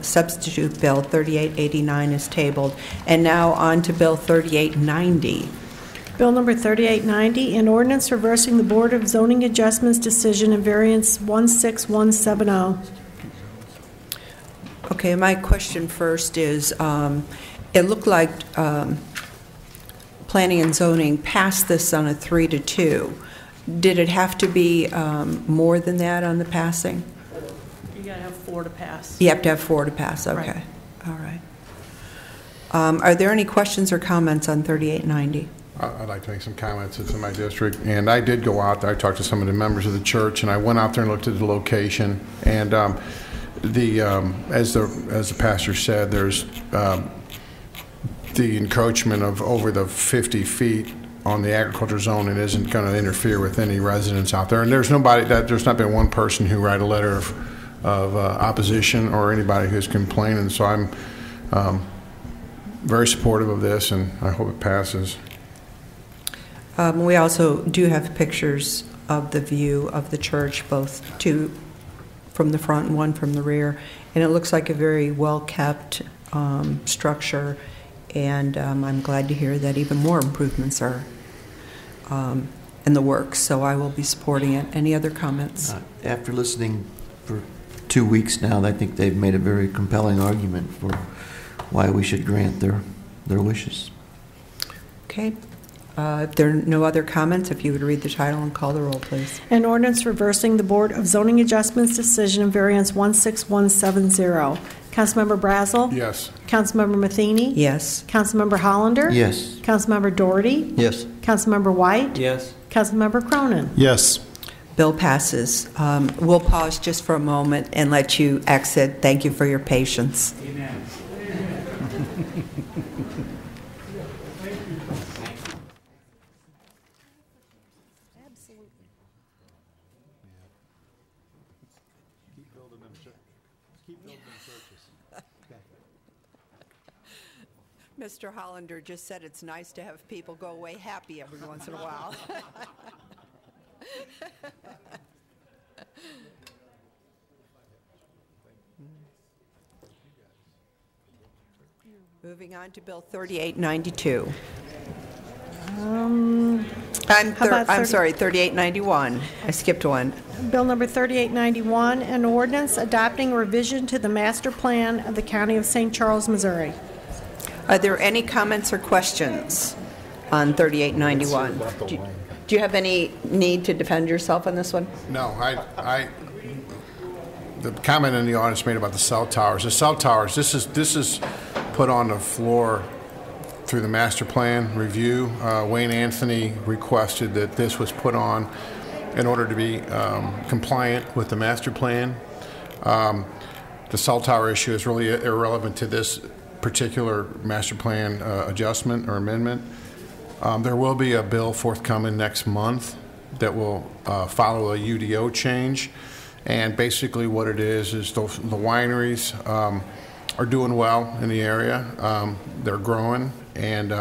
S1: Substitute Bill 3889 is tabled. And now on to Bill 3890.
S4: Bill number 3890, an ordinance reversing the Board of Zoning Adjustments decision in variance 16170.
S1: Okay, my question first is, it looked like Planning and Zoning passed this on a 3-2. Did it have to be more than that on the passing?
S4: You got to have 4 to pass.
S1: You have to have 4 to pass, okay.
S4: Right.
S1: All right. Are there any questions or comments on 3890?
S22: I'd like to make some comments. It's in my district, and I did go out there. I talked to some of the members of the church, and I went out there and looked at the location. And as the pastor said, there's the encroachment of over the 50 feet on the agriculture zone, and isn't going to interfere with any residents out there. And there's not been one person who write a letter of opposition or anybody who's complaining. So I'm very supportive of this, and I hope it passes.
S1: We also do have pictures of the view of the church, both 2 from the front and 1 from the rear, and it looks like a very well-kept structure, and I'm glad to hear that even more improvements are in the works, so I will be supporting it. Any other comments?
S5: After listening for 2 weeks now, I think they've made a very compelling argument for why we should grant their wishes.
S1: Okay. If there are no other comments, if you would read the title and call the roll, please.
S4: An ordinance reversing the Board of Zoning Adjustments decision in variance 16170. Councilmember Brazel?
S22: Yes.
S4: Councilmember Matheny?
S1: Yes.
S4: Councilmember Hollander?
S5: Yes.
S4: Councilmember Doherty?
S5: Yes.
S4: Councilmember White?
S5: Yes.
S4: Councilmember Cronin?
S2: Yes.
S1: Bill passes. We'll pause just for a moment and let you exit. Thank you for your patience.
S19: Amen.
S1: Mr. Hollander just said it's nice to have people go away happy every once in a while. Moving on to Bill 3892. I'm sorry, 3891. I skipped one.
S4: Bill number 3891, an ordinance adopting revision to the master plan of the County of St. Charles, Missouri.
S1: Are there any comments or questions on 3891? Do you have any need to defend yourself on this one?
S22: No, the comment in the audience made about the cell towers. The cell towers, this is put on the floor through the master plan review. Wayne Anthony requested that this was put on in order to be compliant with the master plan. The cell tower issue is really irrelevant to this particular master plan adjustment or amendment. There will be a bill forthcoming next month that will follow a UDO change, and basically what it is the wineries are doing well in the area. They're growing and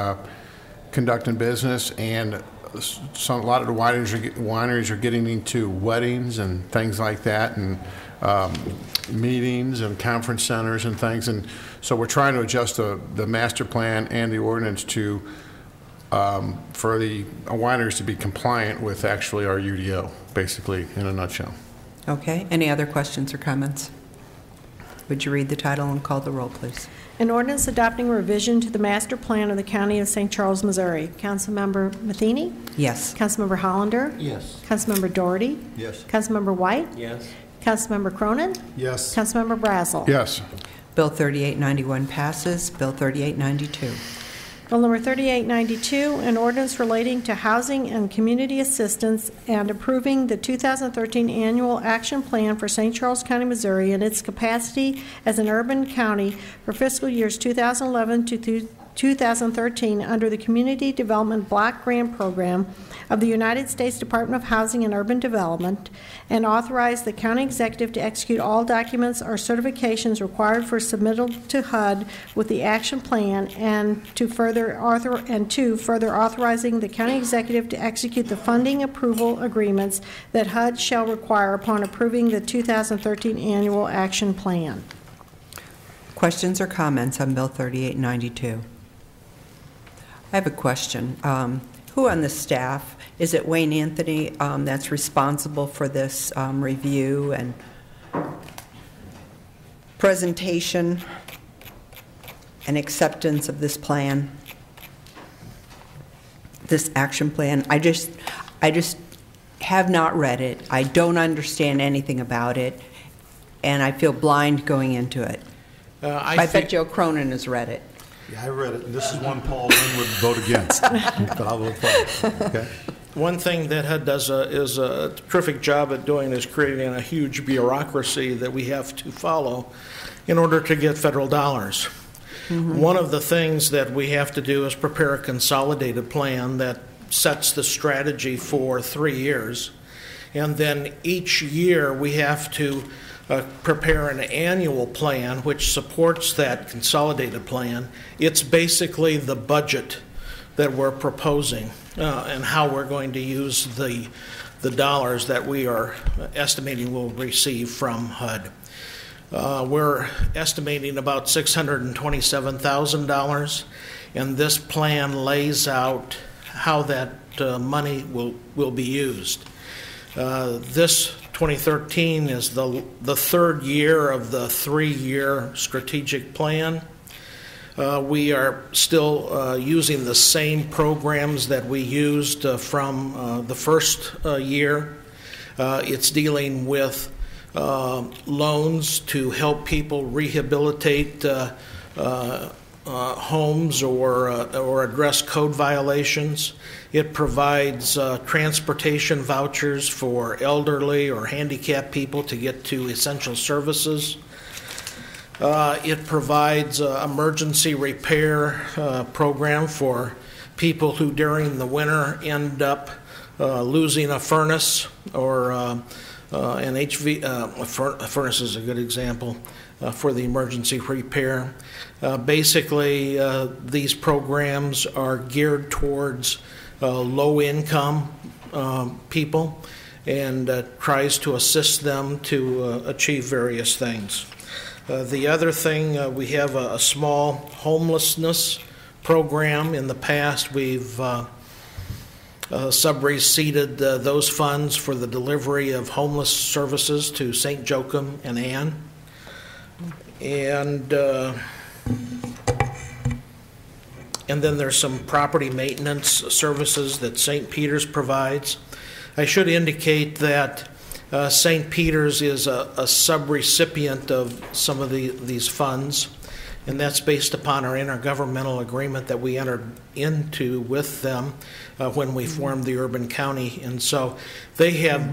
S22: conducting business, and a lot of the wineries are getting into weddings and things like that, and meetings and conference centers and things, and so we're trying to adjust the master plan and the ordinance to for the wineries to be compliant with actually our UDO, basically, in a nutshell.
S1: Okay. Any other questions or comments? Would you read the title and call the roll, please?
S4: An ordinance adopting revision to the master plan of the County of St. Charles, Missouri. Councilmember Matheny?
S1: Yes.
S4: Councilmember Hollander?
S21: Yes.
S4: Councilmember Doherty?
S21: Yes.
S4: Councilmember White?
S21: Yes.
S4: Councilmember Cronin?
S22: Yes.
S4: Councilmember Brazel?
S22: Yes.
S1: Bill 3891 passes. Bill 3892.
S4: Bill number 3892, an ordinance relating to housing and community assistance and approving the 2013 annual action plan for St. Charles County, Missouri and its capacity as an urban county for fiscal years 2011 to 2013 under the Community Development Block Grant Program of the United States Department of Housing and Urban Development, and authorize the county executive to execute all documents or certifications required for submittal to HUD with the action plan, and to further authorizing the county executive to execute the funding approval agreements that HUD shall require upon approving the 2013 annual action plan.
S1: Questions or comments on Bill 3892? I have a question. Who on the staff, is it Wayne Anthony that's responsible for this review and presentation and acceptance of this plan, this action plan? I just have not read it. I don't understand anything about it, and I feel blind going into it. I bet Joe Cronin has read it.
S2: Yeah, I read it, and this is one Paul Lynn would vote against, but I'll vote for it. Okay.
S14: One thing that HUD does is a terrific job at doing is creating a huge bureaucracy that we have to follow in order to get federal dollars. Mm-hmm. One of the things that we have to do is prepare a consolidated plan that sets the strategy for 3 years. And then each year we have to prepare an annual plan which supports that consolidated plan. It's basically the budget that we're proposing and how we're going to use the dollars that we are estimating we'll receive from HUD. We're estimating about $627,000, and this plan lays out how that money will be used. This 2013 is the third year of the 3-year strategic plan. We are still using the same programs that we used from the first year. It's dealing with loans to help people rehabilitate homes or address code violations. It provides transportation vouchers for elderly or handicapped people to get to essential services. It provides emergency repair program for people who during the winter end up losing a furnace or an HV. A furnace is a good example for the emergency repair. Basically, these programs are geared towards low-income people and tries to assist them to achieve various things. The other thing, we have a small homelessness program. In the past, we've sub-receipted those funds for the delivery of homeless services to St. Joachim and Ann. And then there's some property maintenance services that St. Peter's provides. I should indicate that St. Peter's is a sub-recipient of some of these funds, and that's based upon our intergovernmental agreement that we entered into with them when we formed the urban county. And so they have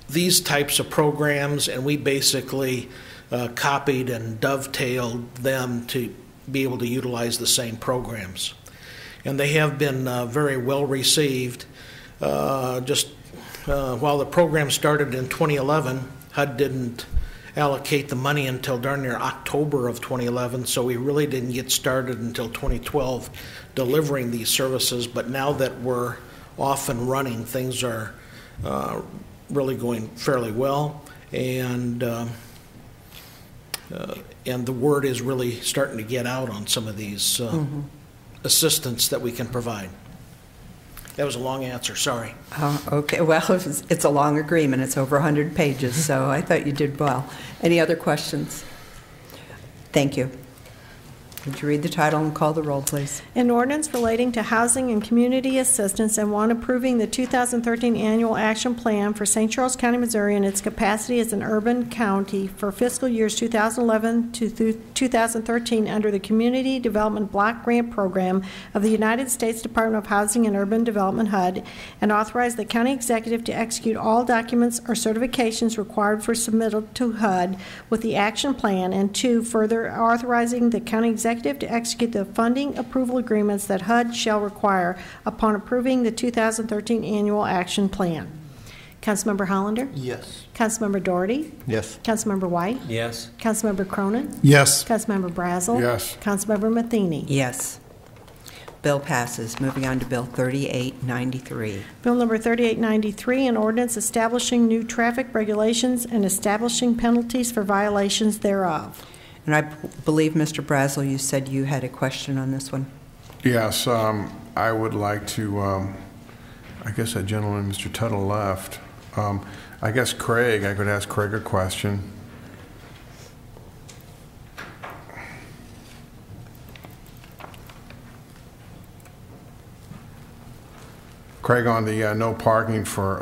S14: these types of programs, and we basically copied and dovetailed them to be able to utilize the same programs. And they have been very well received. While the program started in 2011, HUD didn't allocate the money until darn near October of 2011, so we really didn't get started until 2012 delivering these services. But now that we're off and running, things are really going fairly well, and the word is really starting to get out on some of these assistance that we can provide.
S6: That was a long answer, sorry.
S1: Okay, well, it's a long agreement. It's over 100 pages, so I thought you did well. Any other questions? Thank you. Would you read the title and call the roll, please?
S4: An ordinance relating to housing and community assistance and one approving the 2013 annual action plan for St. Charles County, Missouri in its capacity as an urban county for fiscal years 2011 to 2013 under the Community Development Block Grant Program of the United States Department of Housing and Urban Development, HUD, and authorize the county executive to execute all documents or certifications required for submittal to HUD with the action plan, and 2, further authorizing the county executive to execute the funding approval agreements that HUD shall require upon approving the 2013 annual action plan. Councilmember Hollander?
S5: Yes.
S4: Councilmember Doherty?
S21: Yes.
S4: Councilmember White?
S5: Yes.
S4: Councilmember Cronin?
S2: Yes.
S4: Councilmember Brazel?
S2: Yes.
S4: Councilmember Matheny?
S1: Yes. Bill passes. Moving on to Bill 3893.
S4: Bill number 3893, an ordinance establishing new traffic regulations and establishing penalties for violations thereof.
S1: And I believe, Mr. Brazel, you said you had a question on this one.
S22: Yes, I would like to, I guess that gentleman, Mr. Tuttle, left. I guess Craig, I could ask Craig a question. Craig, on the no parking for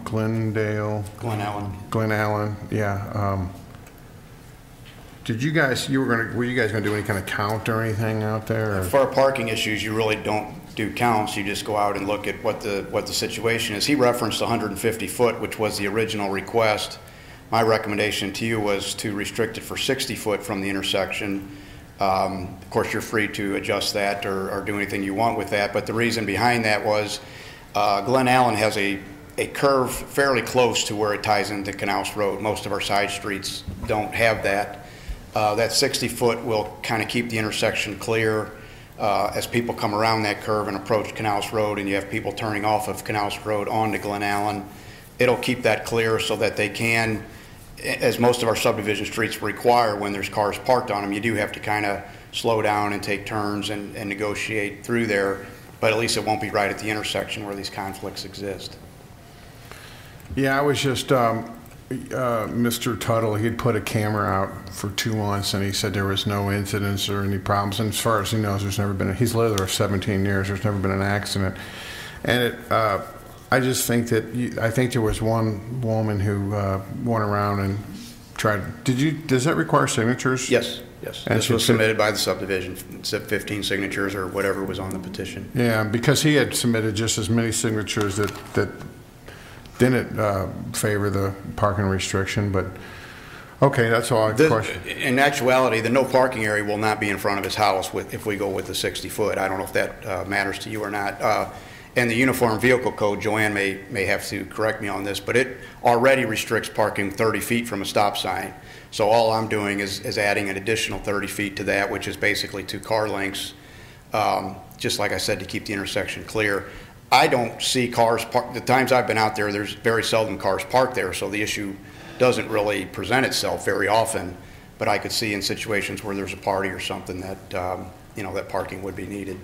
S22: Glen Allen, yeah. Did you guys, were you guys going to do any kind of count or anything out there? Or?
S7: For parking issues, you really don't do counts. You just go out and look at what the situation is. He referenced 150 foot, which was the original request. My recommendation to you was to restrict it for 60 foot from the intersection. Of course, you're free to adjust that or do anything you want with that. But the reason behind that was Glen Allen has a curve fairly close to where it ties into Canals Road. Most of our side streets don't have that. That 60 foot will kind of keep the intersection clear as people come around that curve and approach Canals Road, and you have people turning off of Canals Road onto Glen Allen. It'll keep that clear so that they can, as most of our subdivision streets require when there's cars parked on them, you do have to kind of slow down and take turns and negotiate through there, but at least it won't be right at the intersection where these conflicts exist.
S22: Yeah, I was just, Mr. Tuttle, he'd put a camera out for 2 months, and he said there was no incidents or any problems. And as far as he knows, there's never been. He's lived there 17 years. There's never been an accident. And I just think that I think there was one woman who went around and tried. Does that require signatures?
S7: Yes. Yes. And this was submitted by the subdivision, 15 signatures or whatever was on the petition.
S22: Yeah, because he had submitted just as many signatures that didn't favor the parking restriction, but okay, that's all I question.
S7: In actuality, the no parking area will not be in front of his house if we go with the 60 foot. I don't know if that matters to you or not. And the Uniform Vehicle Code, Joanne may have to correct me on this, but it already restricts parking 30 feet from a stop sign. So all I'm doing is adding an additional 30 feet to that, which is basically 2 car lengths, just like I said, to keep the intersection clear. I don't see cars parked. The times I've been out there, there's very seldom cars parked there, so the issue doesn't really present itself very often. But I could see in situations where there's a party or something that, that parking would be needed.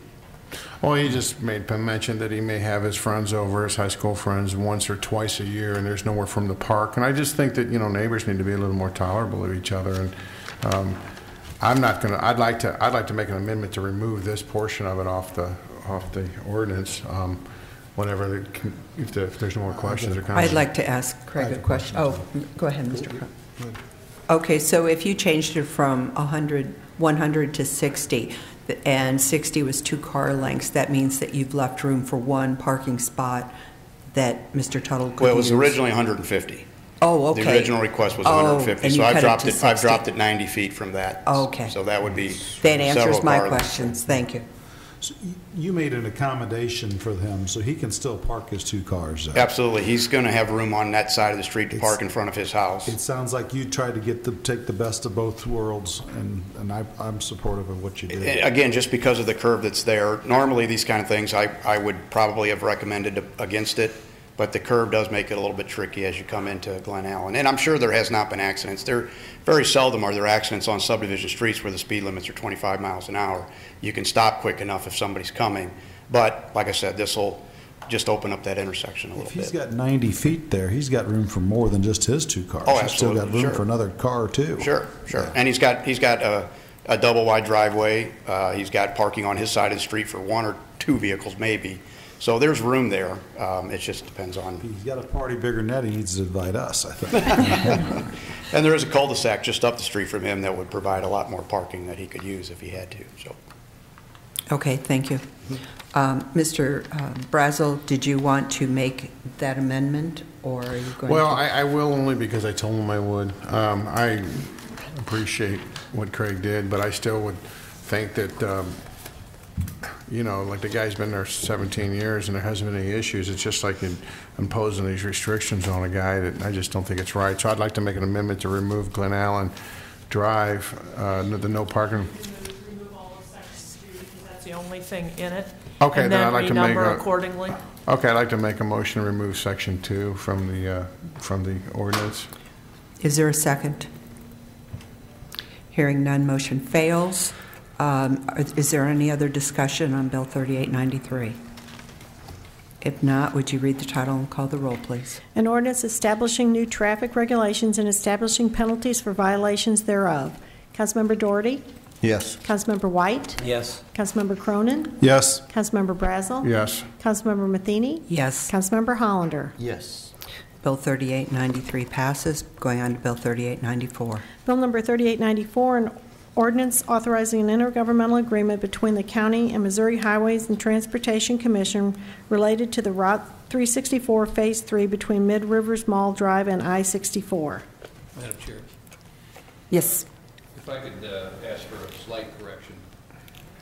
S22: Well, he just mentioned that he may have his friends over, his high school friends, once or twice a year, and there's nowhere for him to park. And I just think that, neighbors need to be a little more tolerable of each other. And I'm not going to, I'd like to make an amendment to remove this portion of it off the ordinance. Whenever, if there's no more questions or comments.
S1: I'd like to ask Craig a question. Oh, go ahead, Mr. Cronin. Okay, so if you changed it from 100 to 60, and 60 was 2 car lengths, that means that you've left room for 1 parking spot that Mr. Tuttle could use.
S7: Well, it was originally 150.
S1: Oh, okay.
S7: The original request was 150, so I've dropped it 90 feet from that.
S1: Oh, okay.
S7: So that would be
S1: that answers my questions. Thank you.
S2: So you made an accommodation for him, so he can still park his 2 cars there.
S7: Absolutely. He's going to have room on that side of the street to park in front of his house.
S2: It sounds like you tried to take the best of both worlds, and I'm supportive of what you did.
S7: Again, just because of the curve that's there. Normally, these kind of things, I would probably have recommended against it, but the curve does make it a little bit tricky as you come into Glen Allen. And I'm sure there has not been accidents. There very seldom are there accidents on subdivision streets where the speed limits are 25 miles an hour. You can stop quick enough if somebody's coming. But like I said, this will just open up that intersection a little
S2: If he's
S7: bit.
S2: got 90 feet there, he's got room for more than just his two cars.
S7: Oh,
S2: He's still got
S7: absolutely,
S2: room
S7: sure.
S2: for another car or two.
S7: Sure. And he's got a double wide driveway. He's got parking on his side of the street for one or two vehicles maybe. So there's room there. It just depends on.
S2: He's got a party bigger than that. He needs to invite us, I think.
S7: And there is a cul-de-sac just up the street from him that would provide a lot more parking that he could use if he had to. So.
S1: Okay, thank you. Mr. Brazel, did you want to make that amendment, or are you going
S22: Well,
S1: to?
S22: I will only because I told him I would. I appreciate what Craig did, but I still would think that, like the guy's been there 17 years and there hasn't been any issues. It's just like imposing these restrictions on a guy that I just don't think it's right. So I'd like to make an amendment to remove Glen Allen Drive, the no parking.
S6: That's the only thing in it.
S22: Okay,
S6: and
S22: then
S6: then
S22: I'd like to
S6: renumber accordingly.
S22: Okay, I'd like to make a motion to remove section 2 from the ordinance.
S1: Is there a second? Hearing none, motion fails. Is there any other discussion on Bill 3893? If not, would you read the title and call the roll, please?
S4: An ordinance establishing new traffic regulations and establishing penalties for violations thereof. Councilmember Doherty?
S21: Yes.
S4: Councilmember White?
S21: Yes.
S4: Councilmember Cronin?
S2: Yes.
S4: Councilmember Brazel?
S22: Yes.
S4: Councilmember Matheny?
S1: Yes.
S4: Councilmember Hollander?
S5: Yes.
S1: Bill 3893 passes. Going on to Bill 3894.
S4: Bill number 3894, an ordinance authorizing an intergovernmental agreement between the county and Missouri Highways and Transportation Commission related to the Route 364 Phase 3 between Mid Rivers Mall Drive and I-64.
S8: Madam Chair,
S1: Yes.
S8: if I could ask for a slight correction.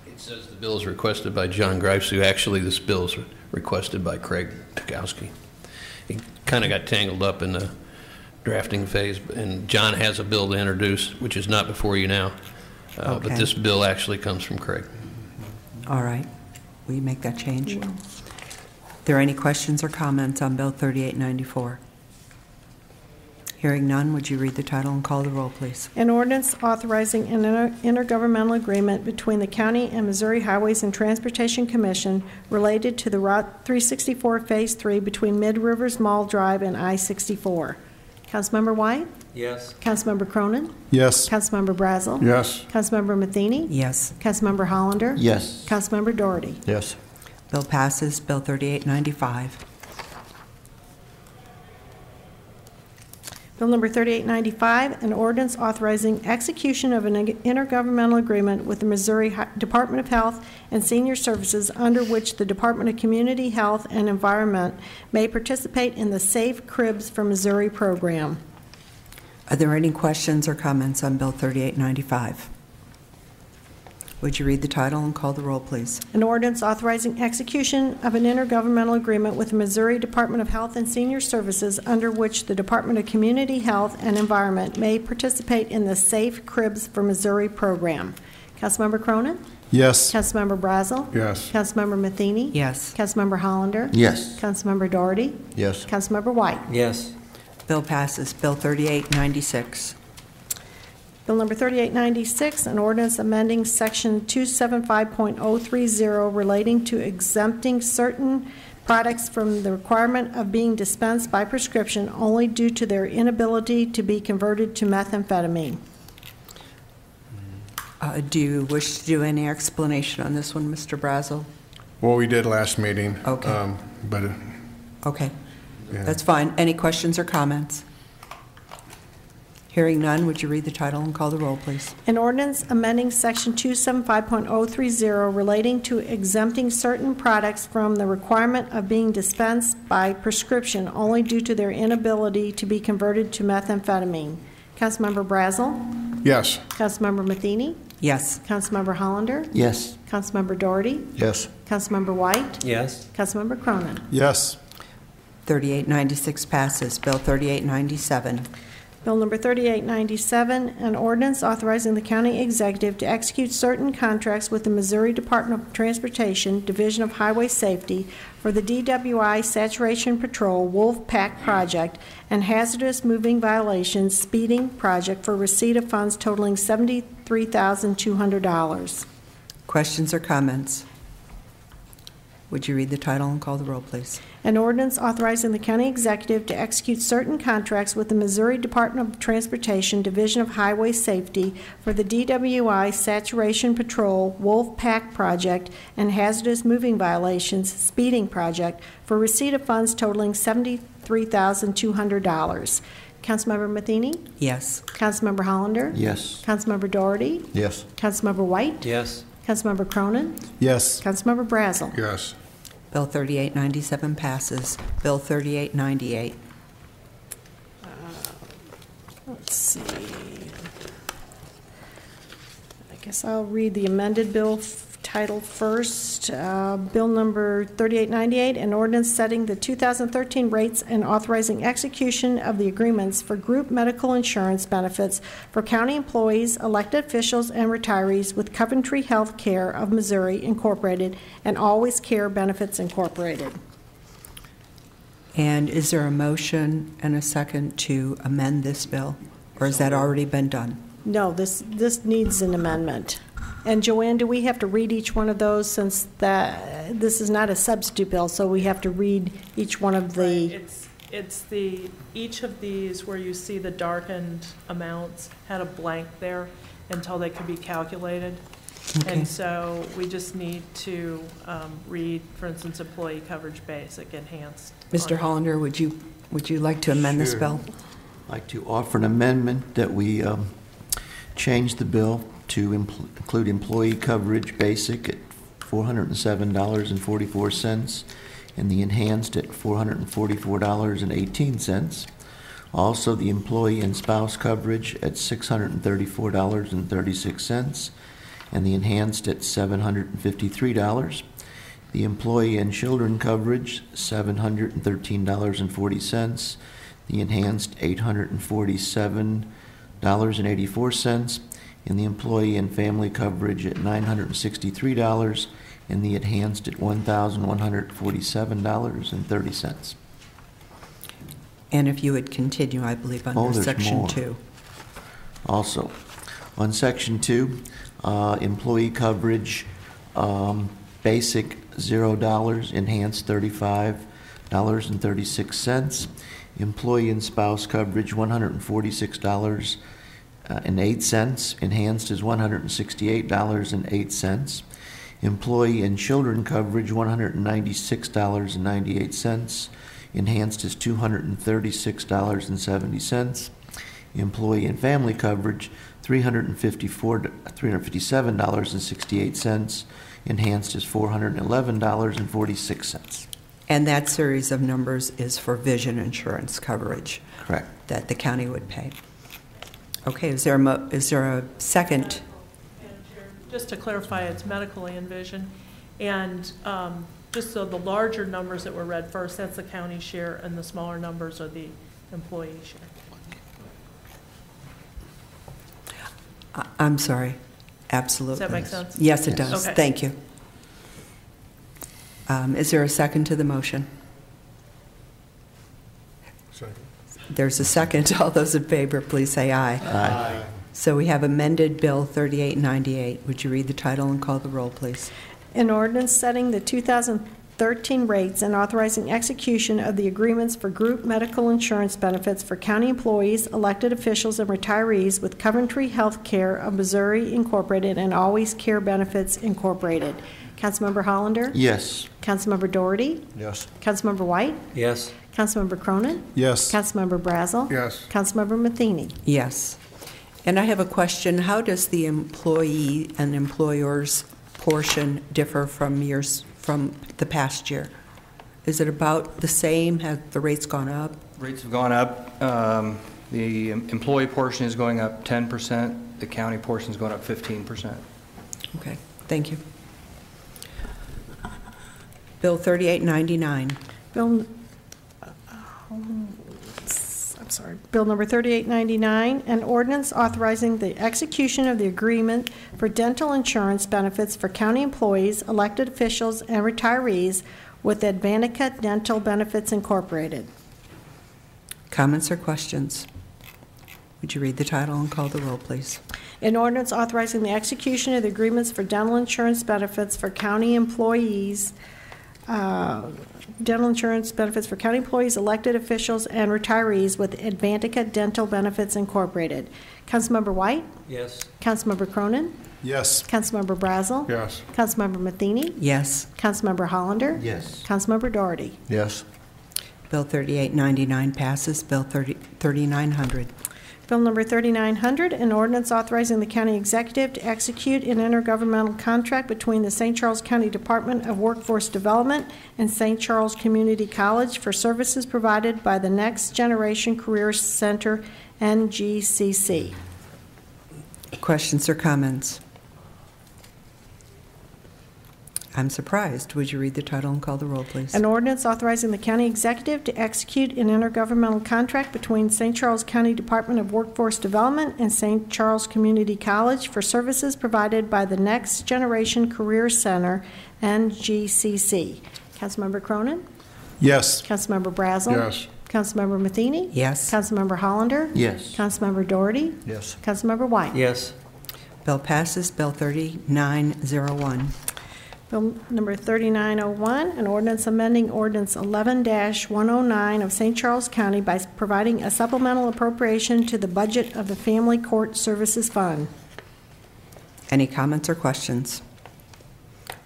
S8: It says the bill is requested by John Greifsue. Actually, this bill is requested by Craig Tukowski. He kind of got tangled up in the drafting phase, and John has a bill to introduce, which is not before you now.
S1: Okay.
S8: But this bill actually comes from Craig.
S1: All right. Will you make that change? Are there any questions or comments on Bill 3894? Hearing none, would you read the title and call the roll, please?
S4: An ordinance authorizing an intergovernmental agreement between the county and Missouri Highways and Transportation Commission related to the Route 364 Phase 3 between Mid Rivers Mall Drive and I-64. Councilmember White?
S21: Yes.
S4: Councilmember Cronin?
S2: Yes.
S4: Councilmember Brazel?
S22: Yes.
S4: Councilmember Matheny?
S1: Yes.
S4: Councilmember Hollander?
S5: Yes.
S4: Councilmember Doherty?
S21: Yes.
S1: Bill passes. Bill 3895.
S4: Bill number 3895, an ordinance authorizing execution of an intergovernmental agreement with the Missouri Department of Health and Senior Services under which the Department of Community Health and Environment may participate in the Safe Cribs for Missouri program.
S1: Are there any questions or comments on Bill 3895? Would you read the title and call the roll, please?
S4: An ordinance authorizing execution of an intergovernmental agreement with the Missouri Department of Health and Senior Services under which the Department of Community Health and Environment may participate in the Safe Cribs for Missouri program. Councilmember Cronin?
S2: Yes.
S4: Councilmember Brazel?
S22: Yes.
S4: Councilmember Matheny?
S1: Yes.
S4: Councilmember Hollander?
S5: Yes.
S4: Councilmember Doherty?
S21: Yes.
S4: Councilmember White?
S21: Yes.
S1: Bill passes. Bill 3896.
S4: Bill number 3896, an ordinance amending section 275.030 relating to exempting certain products from the requirement of being dispensed by prescription only due to their inability to be converted to methamphetamine.
S1: Do you wish to do any explanation on this one, Mr. Brazel?
S22: Well, we did last meeting.
S1: Okay.
S22: But
S1: Okay.
S22: yeah.
S1: That's fine. Any questions or comments? Hearing none, would you read the title and call the roll, please?
S4: An ordinance amending section 275.030 relating to exempting certain products from the requirement of being dispensed by prescription only due to their inability to be converted to methamphetamine. Councilmember Brazel?
S22: Yes.
S4: Councilmember Matheny?
S1: Yes.
S4: Councilmember Hollander?
S5: Yes.
S4: Councilmember Doherty?
S21: Yes.
S4: Councilmember White?
S21: Yes.
S4: Councilmember Cronin?
S2: Yes.
S1: 3896 passes. Bill 3897.
S4: Bill number 3897, an ordinance authorizing the county executive to execute certain contracts with the Missouri Department of Transportation, Division of Highway Safety, for the DWI Saturation Patrol Wolf Pack Project and Hazardous Moving Violations Speeding Project for receipt of funds totaling $73,200.
S1: Questions or comments? Would you read the title and call the roll, please?
S4: An ordinance authorizing the county executive to execute certain contracts with the Missouri Department of Transportation Division of Highway Safety for the DWI Saturation Patrol Wolf Pack Project and Hazardous Moving Violations Speeding Project for receipt of funds totaling $73,200. Councilmember Matheny?
S1: Yes.
S4: Councilmember Hollander?
S5: Yes.
S4: Councilmember Doherty?
S21: Yes.
S4: Councilmember White?
S5: Yes.
S4: Councilmember Cronin?
S2: Yes.
S4: Councilmember Brazel?
S22: Yes.
S1: Bill 3897 passes. Bill 3898.
S4: Let's see. I guess I'll read the amended bill title first. Bill number 3898, an ordinance setting the 2013 rates and authorizing execution of the agreements for group medical insurance benefits for county employees, elected officials, and retirees with Coventry Health Care of Missouri Incorporated and Always Care Benefits Incorporated.
S1: And is there a motion and a second to amend this bill? Or has that already been done?
S4: No, this needs an amendment. And Joanne, do we have to read each one of those since this is not a substitute bill, so we have to read each one of the...
S6: Right. It's each of these where you see the darkened amounts had a blank there until they could be calculated.
S1: Okay.
S6: And so we just need to read, for instance, employee coverage basic enhanced.
S1: Mr. Hollander, would you like to amend this bill?
S5: I'd like to offer an amendment that we change the bill to include employee coverage basic at $407.44 and the enhanced at $444.18. Also, the employee and spouse coverage at $634.36 and the enhanced at $753. The employee and children coverage $713.40. The enhanced $847.84. And the employee and family coverage at $963, and the enhanced at $1,147.30.
S1: And if you would continue, I believe, under Section 2.
S5: Also, on Section 2, employee coverage, basic $0, enhanced $35.36. Employee and spouse coverage $146.08. Enhanced is $168.08. Employee and children coverage $196.98. Enhanced is $236.70. Employee and family coverage $357.68. Enhanced is $411.46.
S1: And that series of numbers is for vision insurance coverage.
S5: Correct.
S1: That the county would pay. Okay, is there a second?
S6: Just to clarify, it's medically and vision. And just so the larger numbers that were read first, that's the county share, and the smaller numbers are the employee share.
S1: I'm sorry. Absolutely.
S6: Does that make sense?
S1: Yes, it does.
S6: Okay.
S1: Thank you. Is there a second to the motion?
S22: Second.
S1: There's a second. All those in favor, please say aye.
S5: Aye.
S1: So we have amended Bill 3898. Would you read the title and call the roll, please?
S4: An ordinance setting the 2013 rates and authorizing execution of the agreements for group medical insurance benefits for county employees, elected officials, and retirees with Coventry Health Care of Missouri Incorporated and Always Care Benefits Incorporated. Councilmember Hollander?
S5: Yes.
S4: Councilmember Doherty?
S21: Yes.
S4: Councilmember White?
S5: Yes.
S4: Councilmember Cronin?
S2: Yes.
S4: Councilmember Brazel?
S22: Yes.
S4: Councilmember Matheny?
S1: Yes. And I have a question. How does the employee and employer's portion differ from the past year? Is it about the same? Have the rates gone up?
S9: Rates have gone up. The employee portion is going up 10%. The county portion is going up 15%.
S1: Okay, thank you. Bill 3899.
S4: Bill number 3899, an ordinance authorizing the execution of the agreement for dental insurance benefits for county employees, elected officials, and retirees with Advanica Dental Benefits Incorporated.
S1: Comments or questions? Would you read the title and call the roll, please?
S4: An ordinance authorizing the execution of the agreements for dental insurance benefits for county employees, dental insurance benefits for county employees, elected officials, and retirees with Advantica Dental Benefits Incorporated. Councilmember White?
S19: Yes.
S4: Councilmember Cronin?
S2: Yes.
S4: Councilmember Brazel?
S22: Yes.
S4: Councilmember Matheny?
S1: Yes.
S4: Councilmember Hollander?
S5: Yes.
S4: Councilmember Doherty?
S21: Yes.
S1: Bill 3899 passes. Bill 3900.
S4: Bill number 3900, an ordinance authorizing the county executive to execute an intergovernmental contract between the St. Charles County Department of Workforce Development and St. Charles Community College for services provided by the Next Generation Career Center, NGCC.
S1: Questions or comments? I'm surprised. Would you read the title and call the roll, please?
S4: An ordinance authorizing the county executive to execute an intergovernmental contract between St. Charles County Department of Workforce Development and St. Charles Community College for services provided by the Next Generation Career Center, NGCC. Councilmember Cronin?
S2: Yes.
S4: Councilmember Brazel?
S22: Yes.
S4: Councilmember Matheny?
S1: Yes.
S4: Councilmember Hollander?
S5: Yes.
S4: Councilmember Doherty?
S21: Yes.
S4: Councilmember White?
S9: Yes.
S1: Bill passes. Bill 3901.
S4: Bill number 3901, an ordinance amending ordinance 11-109 of St. Charles County by providing a supplemental appropriation to the budget of the Family Court Services Fund.
S1: Any comments or questions?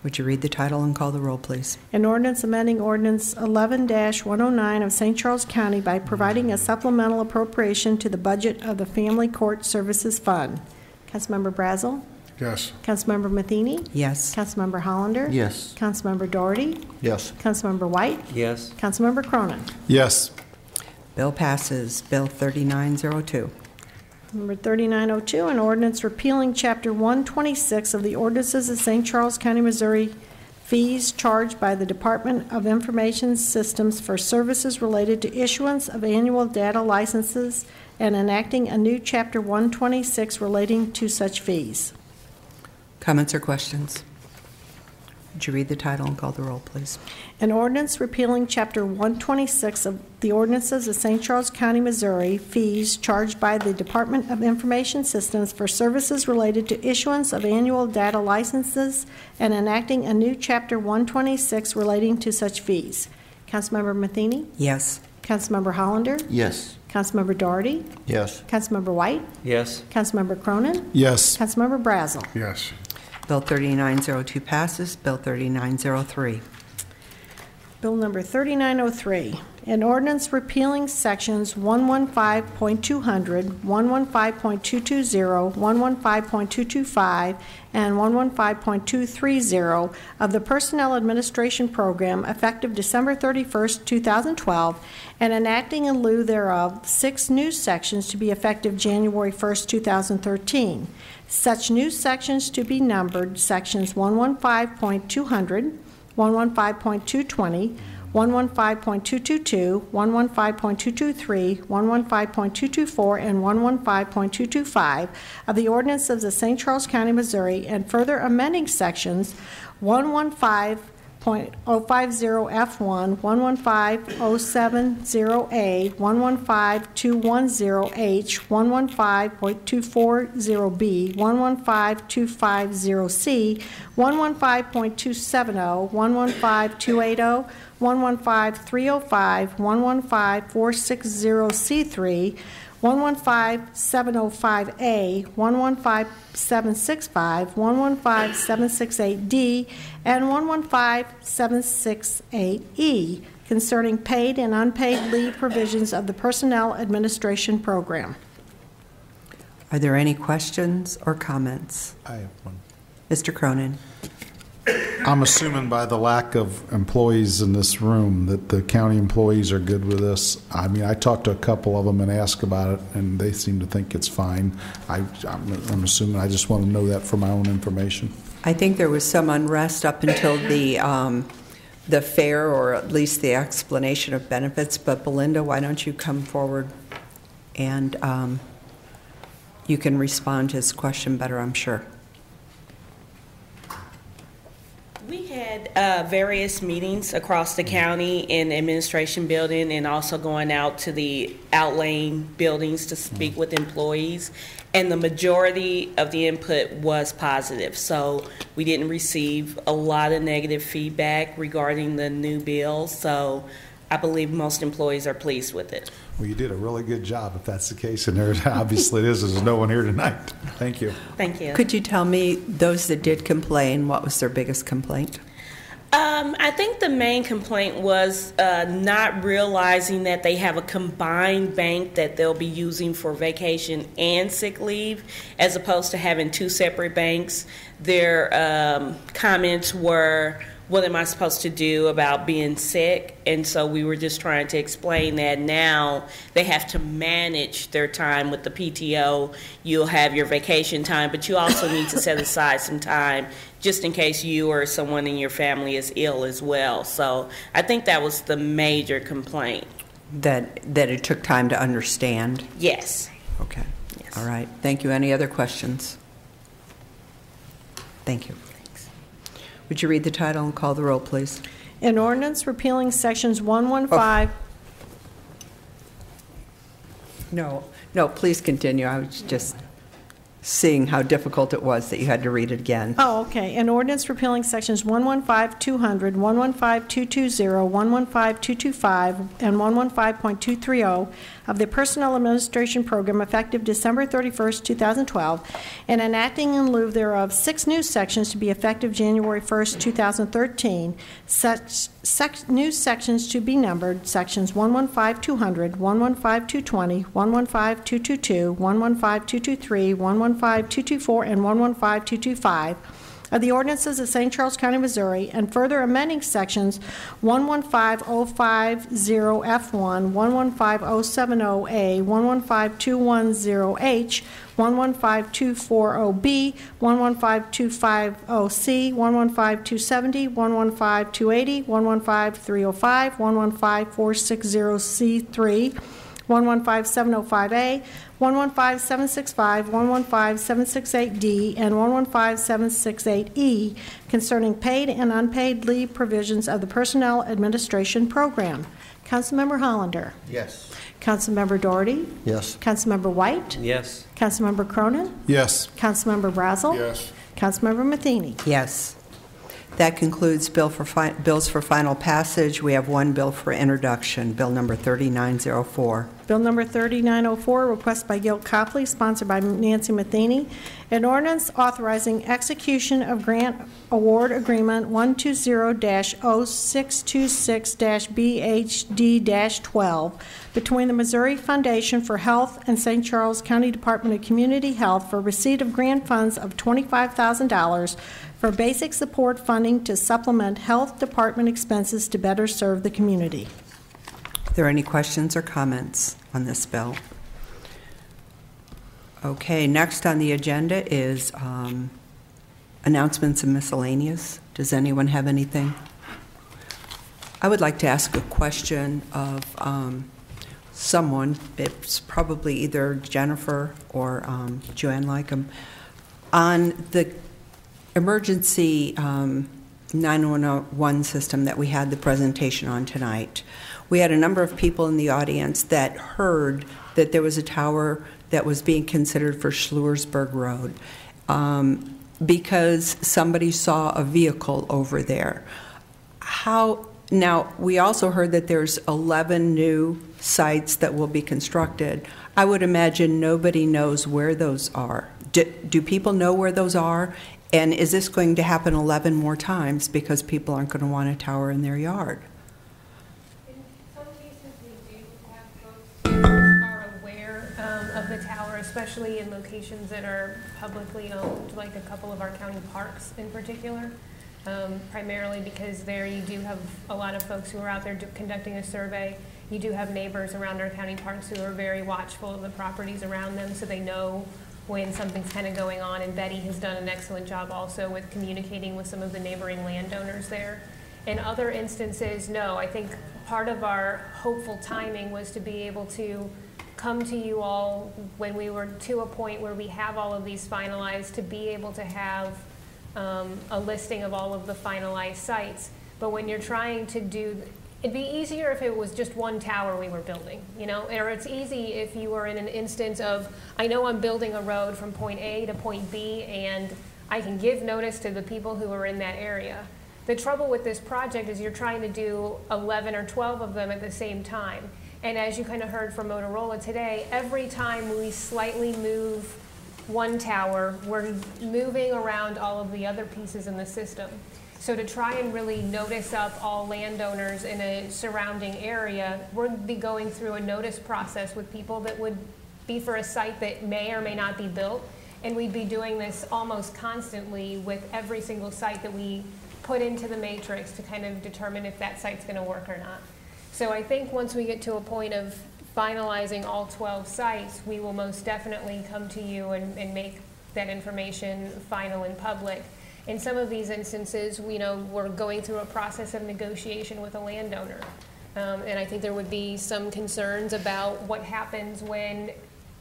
S1: Would you read the title and call the roll, please?
S4: An ordinance amending ordinance 11-109 of St. Charles County by providing a supplemental appropriation to the budget of the Family Court Services Fund. Councilmember Brazel?
S22: Yes.
S4: Councilmember Matheny?
S1: Yes.
S4: Councilmember Hollander?
S5: Yes.
S4: Councilmember Doherty?
S21: Yes.
S4: Councilmember White?
S9: Yes.
S4: Councilmember Cronin?
S2: Yes.
S1: Bill passes. Bill 3902.
S4: Number 3902, an ordinance repealing Chapter 126 of the ordinances of St. Charles County, Missouri, fees charged by the Department of Information Systems for services related to issuance of annual data licenses and enacting a new Chapter 126 relating to such fees.
S1: Comments or questions? Would you read the title and call the roll, please?
S4: An ordinance repealing Chapter 126 of the ordinances of St. Charles County, Missouri, fees charged by the Department of Information Systems for services related to issuance of annual data licenses and enacting a new Chapter 126 relating to such fees. Councilmember Matheny?
S1: Yes.
S4: Councilmember Hollander?
S5: Yes.
S4: Councilmember Doherty?
S21: Yes.
S4: Councilmember White?
S9: Yes.
S4: Councilmember Cronin?
S2: Yes.
S4: Councilmember Brazel?
S22: Yes.
S1: Bill 3902 passes. Bill 3903.
S4: Bill number 3903, an ordinance repealing sections 115.200, 115.220, 115.225, and 115.230 of the Personnel Administration Program effective December 31st, 2012, and enacting in lieu thereof 6 new sections to be effective January 1st, 2013. Such new sections to be numbered sections 115.200, 115.220, 115.222, 115.223, 115.224, and 115.225 of the ordinance of the St. Charles County, Missouri, and further amending sections 115.050F1, 115.070A, 115.210H, 115.240B, 115.250C, 115.270, 115.280, 115.305, 115.460C3, 115.705A, 115.765, 115.768D, and 115.768E concerning paid and unpaid leave provisions of the Personnel Administration Program.
S1: Are there any questions or comments?
S2: I have one.
S1: Mr. Cronin.
S2: I'm assuming by the lack of employees in this room that the county employees are good with this. I mean, I talked to a couple of them and asked about it, and they seem to think it's fine. I'm assuming. I just want to know that for my own information.
S1: I think there was some unrest up until the fair, or at least the explanation of benefits. But Belinda, why don't you come forward and you can respond to his question better, I'm sure.
S10: We had had various meetings across the county in the administration building and also going out to the outlying buildings to speak with employees. And the majority of the input was positive. So we didn't receive a lot of negative feedback regarding the new bill. So I believe most employees are pleased with it.
S2: Well, you did a really good job if that's the case, and there obviously it is. There's no one here tonight. Thank you.
S10: Thank you.
S1: Could you tell me, those that did complain, what was their biggest complaint?
S10: I think the main complaint was not realizing that they have a combined bank that they'll be using for vacation and sick leave, as opposed to having two separate banks. Their comments were, what am I supposed to do about being sick? And so we were just trying to explain that now they have to manage their time with the PTO. You'll have your vacation time, but you also need to set aside some time just in case you or someone in your family is ill as well. So I think that was the major complaint.
S1: That it took time to understand?
S10: Yes.
S1: Okay.
S10: Yes.
S1: All right. Thank you. Any other questions? Thank you. Would you read the title and call the roll, please?
S4: An ordinance repealing sections 115.
S1: No, please continue. I was just seeing how difficult it was that you had to read it again.
S4: Oh, okay. An ordinance repealing sections 115-200, 115-220, 115-225, and 115.230 of the Personnel Administration Program effective December 31st, 2012, and enacting in lieu thereof 6 new sections to be effective January 1st, 2013. Such new sections to be numbered sections 115-200, 115-220, 115-222, 115-223, 115-224, and 115-225 of the ordinances of St. Charles County, Missouri, and further amending sections 115050F1, 115070A, 115210H, 115240B, 115250C, 115270, 115280, 115305, 115460C3, 115705A, 115765, 115768D, and 115768E concerning paid and unpaid leave provisions of the Personnel Administration Program. Councilmember Hollander?
S21: Yes.
S4: Councilmember Doherty?
S21: Yes.
S4: Councilmember White?
S21: Yes.
S4: Councilmember Cronin?
S2: Yes.
S4: Councilmember Brazel?
S22: Yes.
S4: Councilmember Matheny?
S1: Yes. That concludes bills for final passage. We have one bill for introduction, Bill number 3904.
S4: Bill number 3904, request by Gil Copley, sponsored by Nancy Matheny. An ordinance authorizing execution of grant award agreement 120-0626-BHD-12 between the Missouri Foundation for Health and St. Charles County Department of Community Health for receipt of grant funds of $25,000 for basic support funding to supplement health department expenses to better serve the community.
S1: Are there any questions or comments on this bill? Okay, next on the agenda is announcements and miscellaneous. Does anyone have anything? I would like to ask a question of someone. It's probably either Jennifer or Joanne Lycum. On the emergency 911 system that we had the presentation on tonight, we had a number of people in the audience that heard that there was a tower that was being considered for Schluersburg Road because somebody saw a vehicle over there. Now, we also heard that there's 11 new sites that will be constructed. I would imagine nobody knows where those are. Do people know where those are? And is this going to happen 11 more times because people aren't going to want a tower in their yard?
S11: In some cases, we do have folks who are aware of the tower, especially in locations that are publicly owned, like a couple of our county parks in particular. Primarily because there you do have a lot of folks who are out there conducting a survey. You do have neighbors around our county parks who are very watchful of the properties around them, so they know when something's kind of going on, and Betty has done an excellent job also with communicating with some of the neighboring landowners there. In other instances, no. I think part of our hopeful timing was to be able to come to you all when we were to a point where we have all of these finalized, to be able to have a listing of all of the finalized sites. But when you're trying to do, it'd be easier if it was just one tower we were building, you know, or it's easy if you were in an instance of, I know I'm building a road from point A to point B, and I can give notice to the people who are in that area. The trouble with this project is you're trying to do 11 or 12 of them at the same time. And as you kind of heard from Motorola today, every time we slightly move one tower, we're moving around all of the other pieces in the system. So to try and really notice up all landowners in a surrounding area, we'd be going through a notice process with people that would be for a site that may or may not be built. And we'd be doing this almost constantly with every single site that we put into the matrix to kind of determine if that site's going to work or not. So I think once we get to a point of finalizing all 12 sites, we will most definitely come to you and make that information final and public. In some of these instances, you know, we're going through a process of negotiation with a landowner. And I think there would be some concerns about what happens when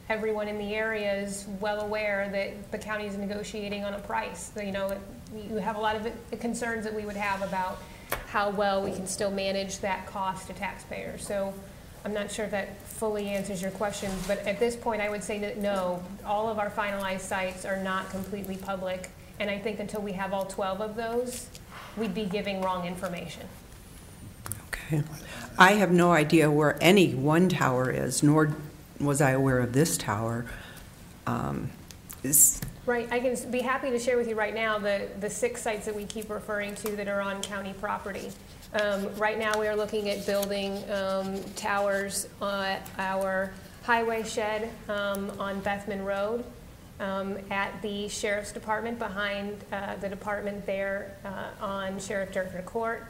S11: everyone in the area is well aware that the county is negotiating on a price. So, you know, you have a lot of concerns that we would have about how well we can still manage that cost to taxpayers. So I'm not sure if that fully answers your question, but at this point I would say that no, all of our finalized sites are not completely public. And I think until we have all 12 of those, we'd be giving wrong information.
S1: Okay. I have no idea where any one tower is, nor was I aware of this tower.
S11: Right, I can be happy to share with you right now the 6 sites that we keep referring to that are on county property. Right now we are looking at building towers at our highway shed on Bethman Road, at the Sheriff's Department behind the department there on Sheriff Durford Court.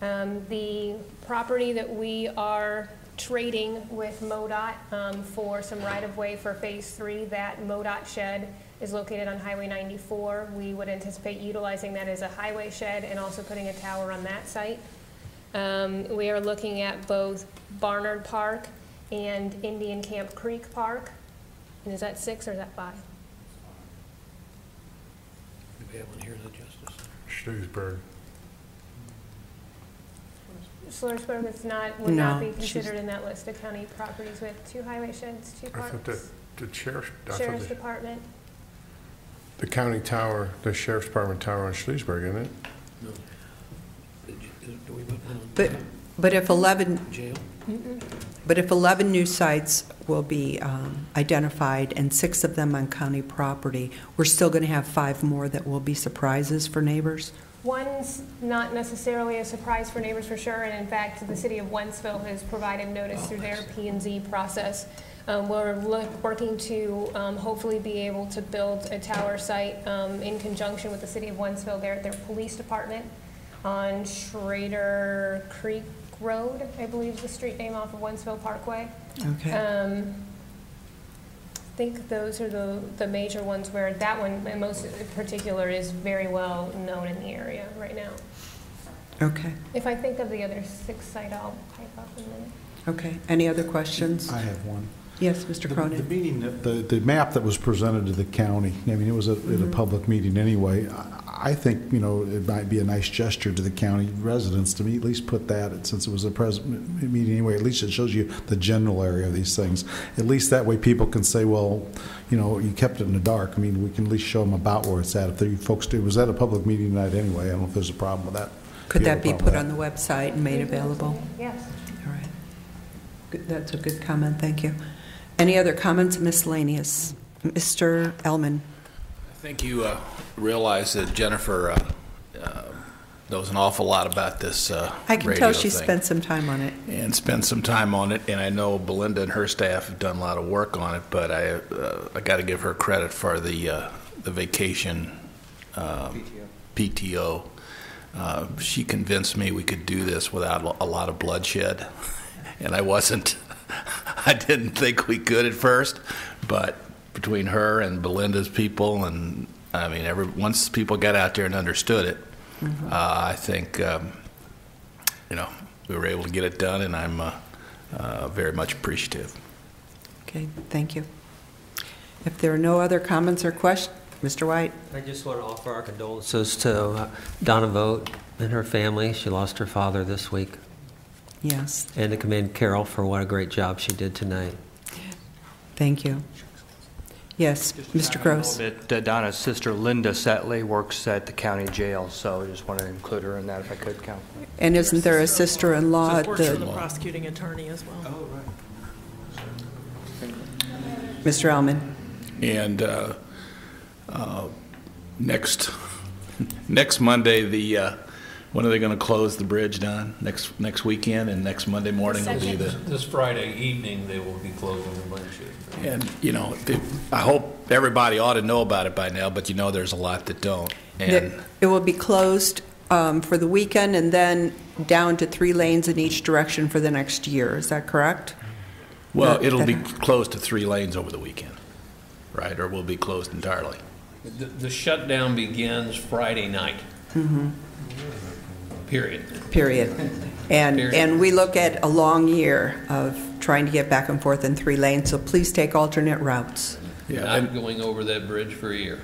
S11: The property that we are trading with MoDOT for some right-of-way for Phase 3, that MoDOT shed is located on Highway 94. We would anticipate utilizing that as a highway shed and also putting a tower on that site. We are looking at both Barnard Park and Indian Camp Creek Park. And is that 6 or is that 5?
S8: Do we have one here in the Justice?
S22: Schleusburg.
S11: Schleusburg is not, would not be considered in that list of county properties. We have 2 highway sheds, 2 parks.
S22: I thought the
S11: Sheriff's Department.
S22: The county tower, the Sheriff's Department tower on Schleusburg, isn't it?
S8: No. Do we put one on
S1: But if 11,
S8: jail?
S1: but if 11 new sites will be identified and 6 of them on county property, we're still going to have 5 more that will be surprises for neighbors?
S11: One's not necessarily a surprise for neighbors for sure, and in fact, the city of Wentzville has provided notice through their P&Z process. We're working to hopefully be able to build a tower site in conjunction with the city of Wentzville there at their police department on Schrader Creek Road, I believe is the street name off of Wentzville Parkway.
S1: Okay.
S11: I think those are the major ones where that one in most particular is very well known in the area right now.
S1: Okay.
S11: If I think of the other 6 site, I'll pipe up in a minute.
S1: Okay. Any other questions?
S2: I have one.
S1: Yes, Mr. Cronin.
S2: The meeting, the map that was presented to the county, I mean, it was at a public meeting anyway. I think, you know, it might be a nice gesture to the county residents to at least put that, since it was a meeting anyway, at least it shows you the general area of these things. At least that way people can say, well, you know, you kept it in the dark. I mean, we can at least show them about where it's at. If you folks do, it was at a public meeting tonight anyway. I don't know if there's a problem with that.
S1: Could that be put on the website and made available?
S11: Yes.
S1: All right. Good. That's a good comment. Thank you. Any other comments, miscellaneous? Mr. Ellman.
S19: I think you realize that Jennifer knows an awful lot about this
S1: I can
S19: radio
S1: tell she
S19: thing.
S1: spent some time on it.
S19: And spent some time on it, and I know Belinda and her staff have done a lot of work on it, but I got to give her credit for the vacation PTO. She convinced me we could do this without a lot of bloodshed, and I didn't think we could at first, but between her and Belinda's people, and I mean, once people got out there and understood it, I think, you know, we were able to get it done, and I'm very much appreciative.
S1: Okay, thank you. If there are no other comments or Mr. White?
S12: I just want to offer our condolences to Donna Vogt and her family. She lost her father this week.
S1: Yes.
S12: And to commend Carol for what a great job she did tonight.
S1: Thank you. Yes, Mr. Gross.
S9: Donna's sister, Linda Setley, works at the county jail, so I just want to include her in that if I could, Council.
S1: And isn't there a sister-in-law at
S6: Works for the
S1: the...
S6: prosecuting attorney as well.
S19: Oh, right.
S1: Mr. Ellman?
S19: And next Monday, when are they going to close the bridge, Don? Next weekend, and next Monday morning will be the...
S8: This Friday evening, they will be closing the bridge.
S19: And, I hope everybody ought to know about it by now, but there's a lot that don't. And
S1: It will be closed for the weekend and then down to 3 lanes in each direction for the next year. Is that correct?
S19: well, it'll be closed to 3 lanes over the weekend, right? Or will be closed entirely.
S8: The shutdown begins Friday night.
S1: Mm-hmm.
S8: Period.
S1: And we look at a long year of trying to get back and forth in 3 lanes, so please take alternate routes.
S8: Not going over that bridge for a year.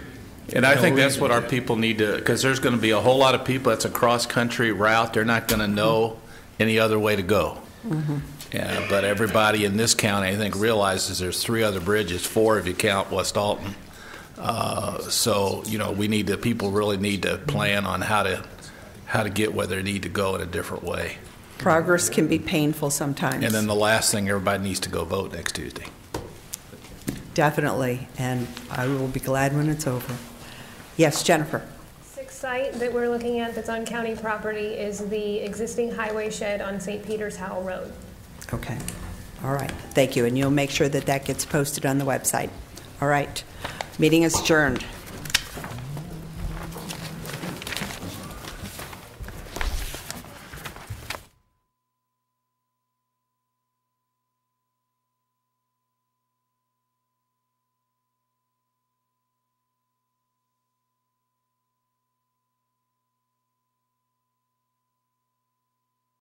S19: And I think that's what our people need to, because there's going to be a whole lot of people, that's a cross-country route, they're not going to know any other way to go.
S1: Mm-hmm.
S19: Yeah, but everybody in this county, I think, realizes there's 3 other bridges, 4 if you count West Alton. So, people really need to plan on how to get where they need to go in a different way.
S1: Progress can be painful sometimes.
S19: And then the last thing, everybody needs to go vote next Tuesday.
S1: Definitely, and I will be glad when it's over. Yes, Jennifer.
S11: 6th site that we're looking at that's on county property is the existing highway shed on St. Peter's Howell Road.
S1: Okay. All right. Thank you, and you'll make sure that that gets posted on the website. All right. Meeting is adjourned.